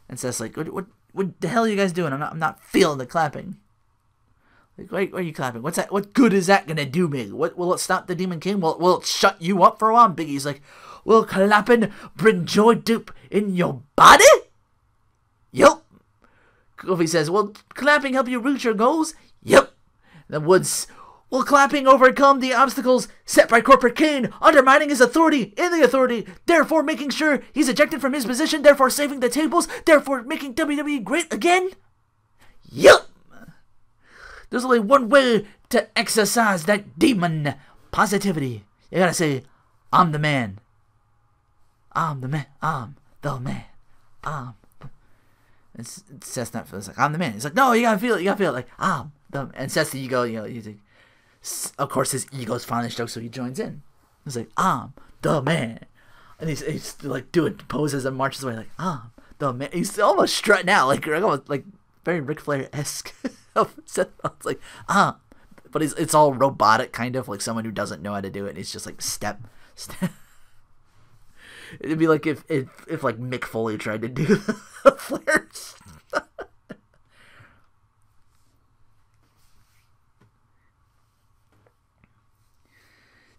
And Seth's like, what the hell are you guys doing? I'm not feeling the clapping. Like, why are you clapping? What's that? What good is that gonna do me? What will it stop the Demon King? Will it shut you up for a while? And Biggie's like, will clapping bring joy deep in your body? Yup. Kofi says, will clapping help you reach your goals? Yup. Then Woods, will clapping overcome the obstacles set by Corporate Kane, undermining his authority in the authority, therefore making sure he's ejected from his position, therefore saving the tables, therefore making WWE great again? Yup. There's only one way to exercise that demon positivity. You gotta say, I'm the man. I'm the man. I'm the man. And Seth's not feeling like, I'm the man. He's like, no, you gotta feel it. You gotta feel it. Like, I'm the man. And Seth's the ego, of course, his ego's finally stroked, so he joins in. He's like, I'm the man. And he's like doing poses and marches away, like, I'm the man. He's almost strutting out, like very Ric Flair-esque. Seth, it's like, but it's all robotic, kind of like someone who doesn't know how to do it, and he's just like step. It'd be like if like Mick Foley tried to do the Flair stuff.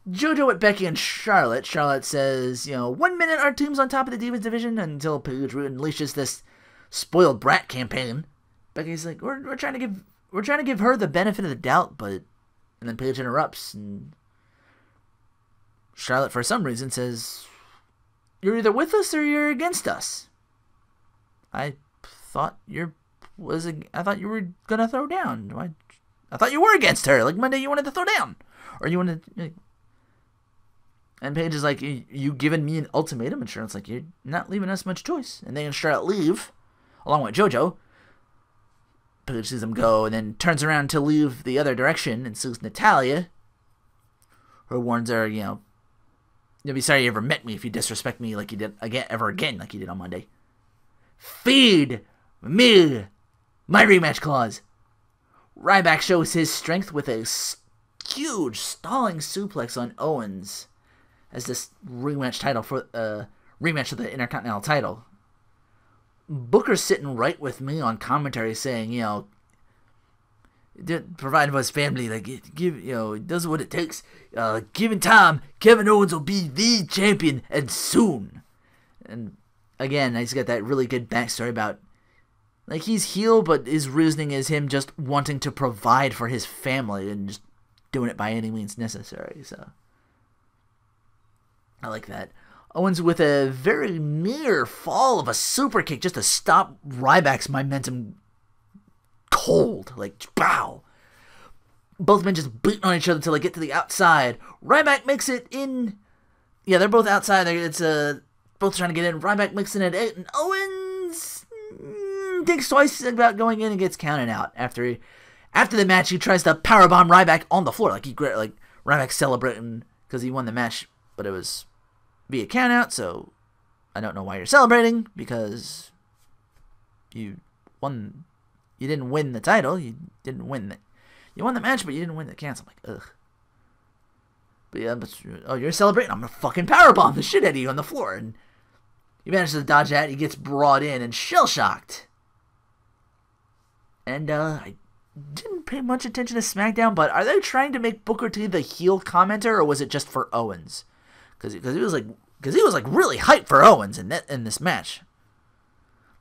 JoJo with Becky and Charlotte. Charlotte says, 1 minute our team's on top of the Divas division until Paige unleashes this spoiled brat campaign. Becky's like, we're trying to give her the benefit of the doubt, and then Paige interrupts, and Charlotte for some reason says, you're either with us or you're against us. I thought you were gonna throw down. I thought you were against her. Like Monday, you wanted to throw down, or you wanted. And Paige is like, you given me an ultimatum, and Charlotte's like, you're not leaving us much choice. And they and Charlotte leave, along with JoJo. Paige sees them go, and then turns around to leave the other direction, and sees Natalya, who warns her, you'll be sorry you ever met me if you disrespect me like you did ever again, like you did on Monday. Feed me my rematch clause. Ryback shows his strength with a huge stalling suplex on Owens as this rematch of the Intercontinental title. Booker's sitting right with me on commentary saying, provide for his family, does what it takes. Given time, Kevin Owens will be the champion, and soon. And again, he's got that really good backstory about, he's heel, but his reasoning is him just wanting to provide for his family and just doing it by any means necessary. So I like that. Owens with a very near fall of a super kick just to stop Ryback's momentum cold. Bow. Both men just beating on each other until they get to the outside. Ryback makes it in. Yeah, they're both outside. It's both trying to get in. Ryback makes it at 8, and Owens thinks twice about going in and gets counted out. After the match, he tries to powerbomb Ryback on the floor. Ryback's celebrating because he won the match, but it was via countout, so I don't know why you're celebrating, because you didn't win the title. You won the match, but you didn't win the counts. I'm like, ugh. But yeah, you're celebrating. I'm gonna fucking powerbomb the shit out of you on the floor. And he manages to dodge that. He gets brought in and shell-shocked. And I didn't pay much attention to SmackDown, but are they trying to make Booker T the heel commenter, or was it just for Owens? Because he was really hyped for Owens in this match.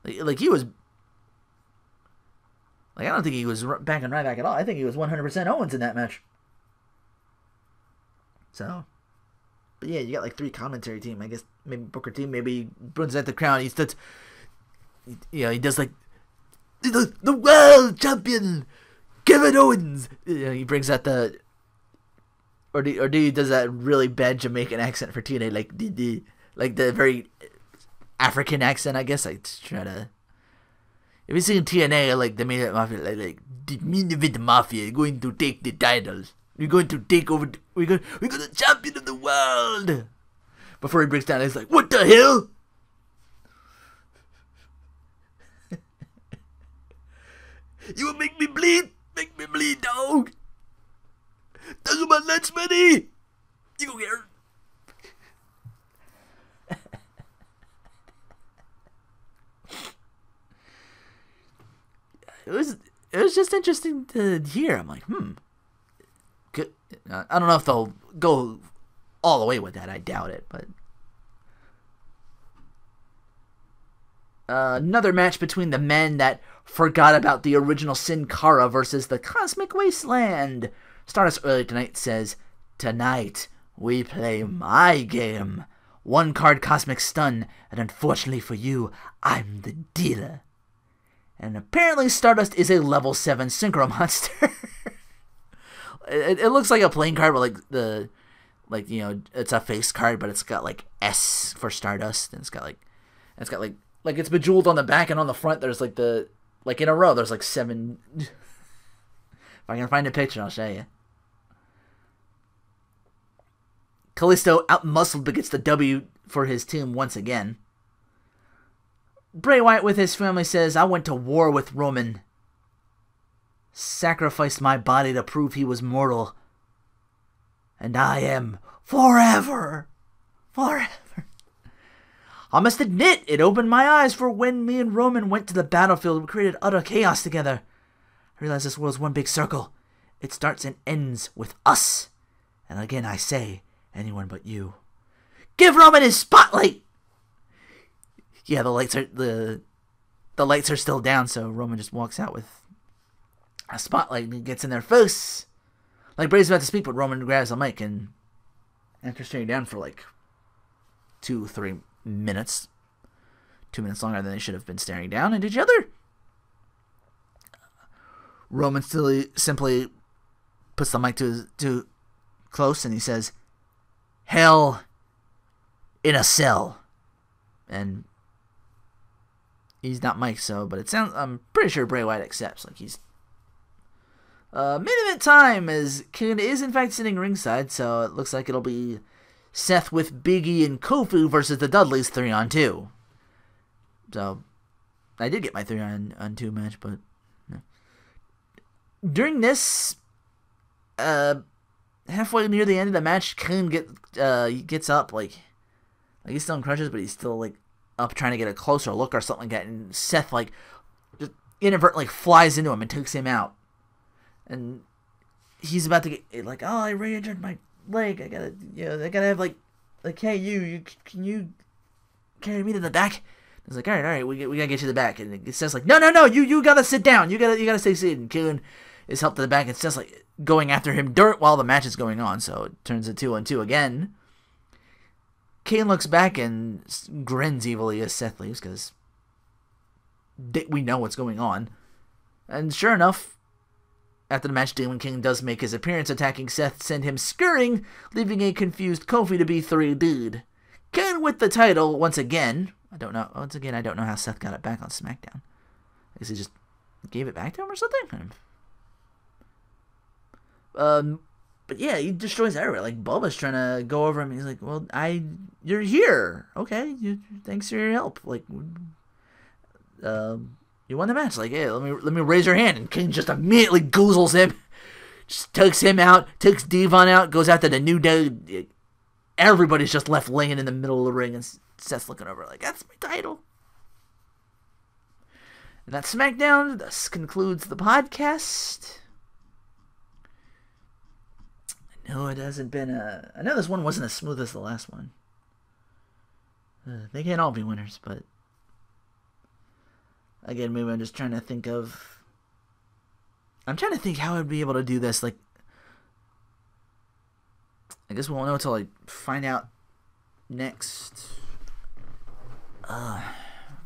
He was. I don't think he was backing Ryback at all. I think he was 100% Owens in that match. So, but yeah, you got 3 commentary team. I guess maybe Booker T, maybe brings out the crown. He does the world champion, Kevin Owens. He brings out the. Or do he does that really bad Jamaican accent for TNA, the very African accent, I guess. I try to. If you see in TNA, the main event mafia, the main event mafia, going to take the titles. We're going to take over. We're going to champion of the world. Before he breaks down, he's like, "What the hell?" You will make me bleed. Make me bleed, dog. That's my lunch money. You go get her. It was just interesting to hear. I'm like, good. I don't know if they'll go all the way with that. I doubt it, but another match between the men that forgot about the original Sin Cara versus the Cosmic Wasteland. Stardust earlier tonight says, "Tonight we play my game. 1 card Cosmic Stun, and unfortunately for you, I'm the dealer." And apparently Stardust is a level 7 Synchro Monster. it looks like a playing card, but it's a face card, but it's got S for Stardust, and it's got it's bejeweled on the back, and on the front there's in a row there's 7. If I can find a picture, I'll show you. Kalisto out-muscled but gets the W for his team once again. Bray Wyatt with his family says, "I went to war with Roman. Sacrificed my body to prove he was mortal. And I am forever. Forever. I must admit, it opened my eyes for when me and Roman went to the battlefield and created utter chaos together. I realize this world's one big circle. It starts and ends with us. And again I say, anyone but you. Give Roman his spotlight!" Yeah, the lights are still down, so Roman just walks out with a spotlight and gets in their face. Bray's about to speak, but Roman grabs the mic and after staring down for 2-3 minutes. 2 minutes longer than they should have been staring down at each other. Roman still simply puts the mic to close and he says, "Hell in a cell." And he's not Mike, but it sounds. I'm pretty sure Bray Wyatt accepts. Like he's. Main event time as Kane is in fact sitting ringside, so it looks like it'll be Seth with Big E and Kofi versus the Dudleys 3-on-2. So I did get my 3-on-2 match, but during this, halfway near the end of the match, Kane gets up like he's still in crutches, but he's still like up trying to get a closer look or something like that, and Seth like just inadvertently flies into him and takes him out, and he's about to get like, "Oh, I re-injured my leg. I gotta have like, hey, can you carry me to the back?" He's like, all right, we gotta get you to the back, and it says like, no, you gotta sit down, you gotta stay seated. And Kane is helped to the back. It's just like going after him while the match is going on, so it turns to 2-on-2 again. Kane looks back and grins evilly as Seth leaves because we know what's going on. And sure enough, after the match, Demon King does make his appearance, attacking Seth, send him scurrying, leaving a confused Kofi to be 3D'd. Kane with the title once again. I don't know how Seth got it back on SmackDown. I guess he just gave it back to him or something? But yeah, he destroys everywhere. Like, Bubba's trying to go over him. He's like, well, you're here. Okay, thanks for your help. Like, you won the match. Like, yeah, let me raise your hand. And King just immediately goozles him. Just takes him out, takes Devon out, goes after the New Day. Everybody's just left laying in the middle of the ring, and Seth's looking over like, that's my title. And that SmackDown thus concludes the podcast. I know it hasn't been I know this one wasn't as smooth as the last one. They can't all be winners, but again, maybe I'm just trying to think how I'd be able to do this. Like, I guess we won't know until I find out next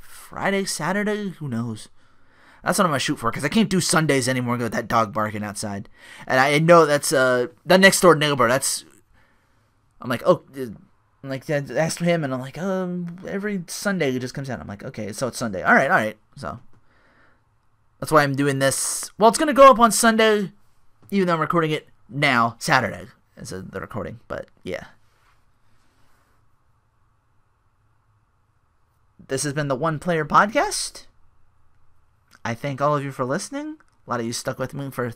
Friday, Saturday, who knows. That's what I'm going to shoot for, because I can't do Sundays anymore with that dog barking outside. And I know that's the next door neighbor. I'm like, oh, like, I asked him, and I'm like, every Sunday it just comes out. I'm like, okay, so it's Sunday. All right. So that's why I'm doing this. Well, it's going to go up on Sunday, even though I'm recording it now, Saturday, as the recording. But yeah. This has been the One Player Podcast. I thank all of you for listening. A lot of you stuck with me for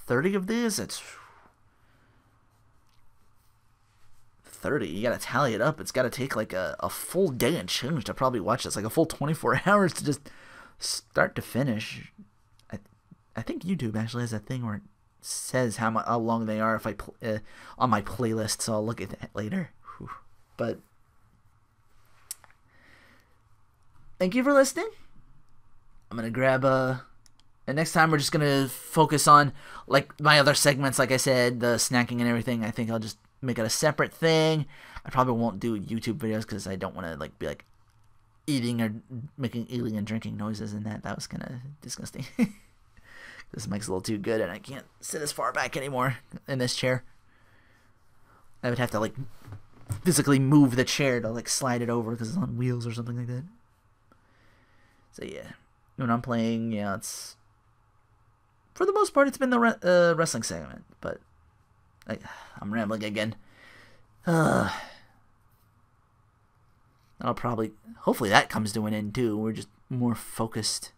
30 of these. It's 30. You gotta tally it up. It's gotta take like a full day and change to probably watch this. Like a full 24 hours to just start to finish. I think YouTube actually has a thing where it says how long they are if I on my playlist, so I'll look at that later. Whew. But thank you for listening. I'm going to grab and next time we're just going to focus on like my other segments, like I said, the snacking and everything. I think I'll just make it a separate thing. I probably won't do YouTube videos because I don't want to like be like eating and drinking noises and that. That was kind of disgusting. This mic's a little too good and I can't sit as far back anymore in this chair. I would have to like physically move the chair to like slide it over because it's on wheels or something like that. So yeah. When I'm playing, yeah, it's for the most part it's been the wrestling segment, but I'm rambling again. I'll probably, hopefully that comes to an end too. We're just more focused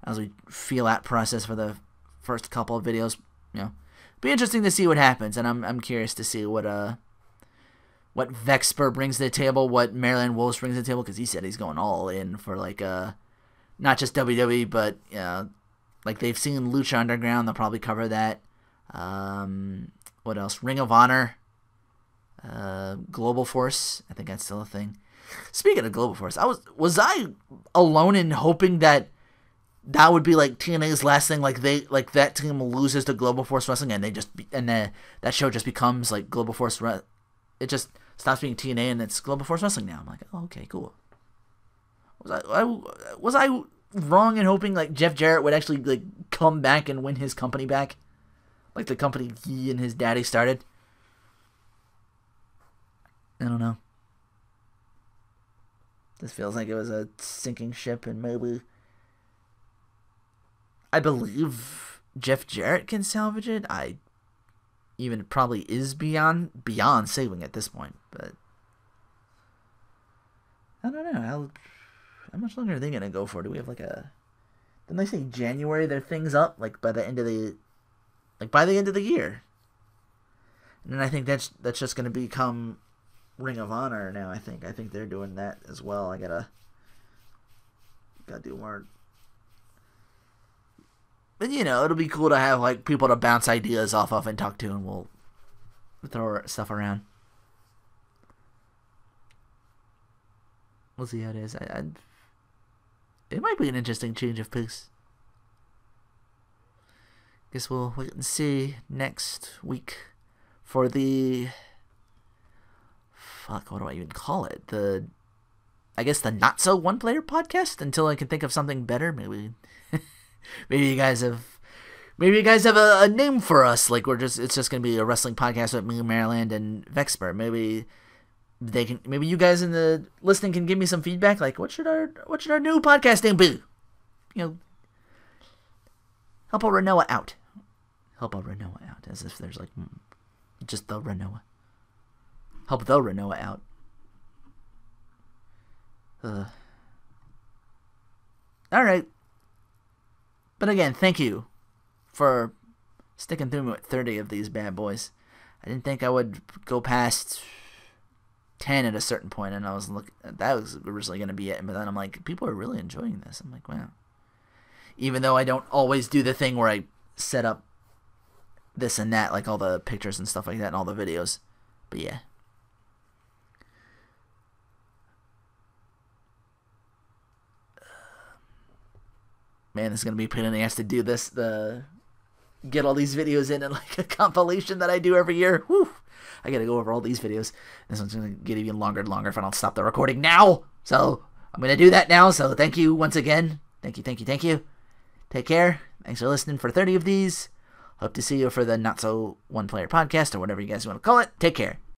as we feel that process for the first couple of videos. You know, be interesting to see what happens, and I'm curious to see what Vexper brings to the table, what Maryland Wolves brings to the table, because he said he's going all in for like not just WWE, but like they've seen Lucha Underground. They'll probably cover that. What else? Ring of Honor, Global Force. I think that's still a thing. Speaking of Global Force, was I alone in hoping that would be like TNA's last thing? Like that team loses to Global Force Wrestling, and that show just becomes like Global Force. It just stops being TNA and it's Global Force Wrestling now. I'm like, oh, okay, cool. Was I wrong in hoping like Jeff Jarrett would actually like come back and win his company back, like the company he and his daddy started? I don't know. This feels like it was a sinking ship, and maybe I believe Jeff Jarrett can salvage it. I even probably is beyond saving at this point, but I don't know. How much longer are they gonna go for? Do we have like a? Didn't they say January? Their thing's up like by the end of the year, and then I think that's just gonna become Ring of Honor now. I think they're doing that as well. I gotta do more. But it'll be cool to have like people to bounce ideas off of and talk to, and we'll throw stuff around. We'll see how it is. It might be an interesting change of pace. Guess we'll wait and see next week for the what do I even call it? I guess the not so one player podcast until I can think of something better. Maybe you guys have a name for us. Like it's just gonna be a wrestling podcast with me, Maryland, and Vexper. Maybe you guys in the listening can give me some feedback. Like what should our new podcast name be? Help a Renoa out. Help a Renoa out. As if there's like just the Renoa. Help the Renoa out. Alright. But again, thank you for sticking through me with 30 of these bad boys. I didn't think I would go past 10 at a certain point, and that was originally going to be it. But then I'm like, people are really enjoying this. I'm like, wow. Even though I don't always do the thing where I set up this and that, like all the pictures and stuff like that and all the videos. But yeah. Man, this is going to be a pain in the ass to do this. Get all these videos in like a compilation that I do every year. Whew. I got to go over all these videos. This one's going to get even longer and longer if I don't stop the recording now. So I'm going to do that now. So thank you once again. Thank you. Take care. Thanks for listening for 30 of these. Hope to see you for the Not So One Player podcast or whatever you guys want to call it. Take care.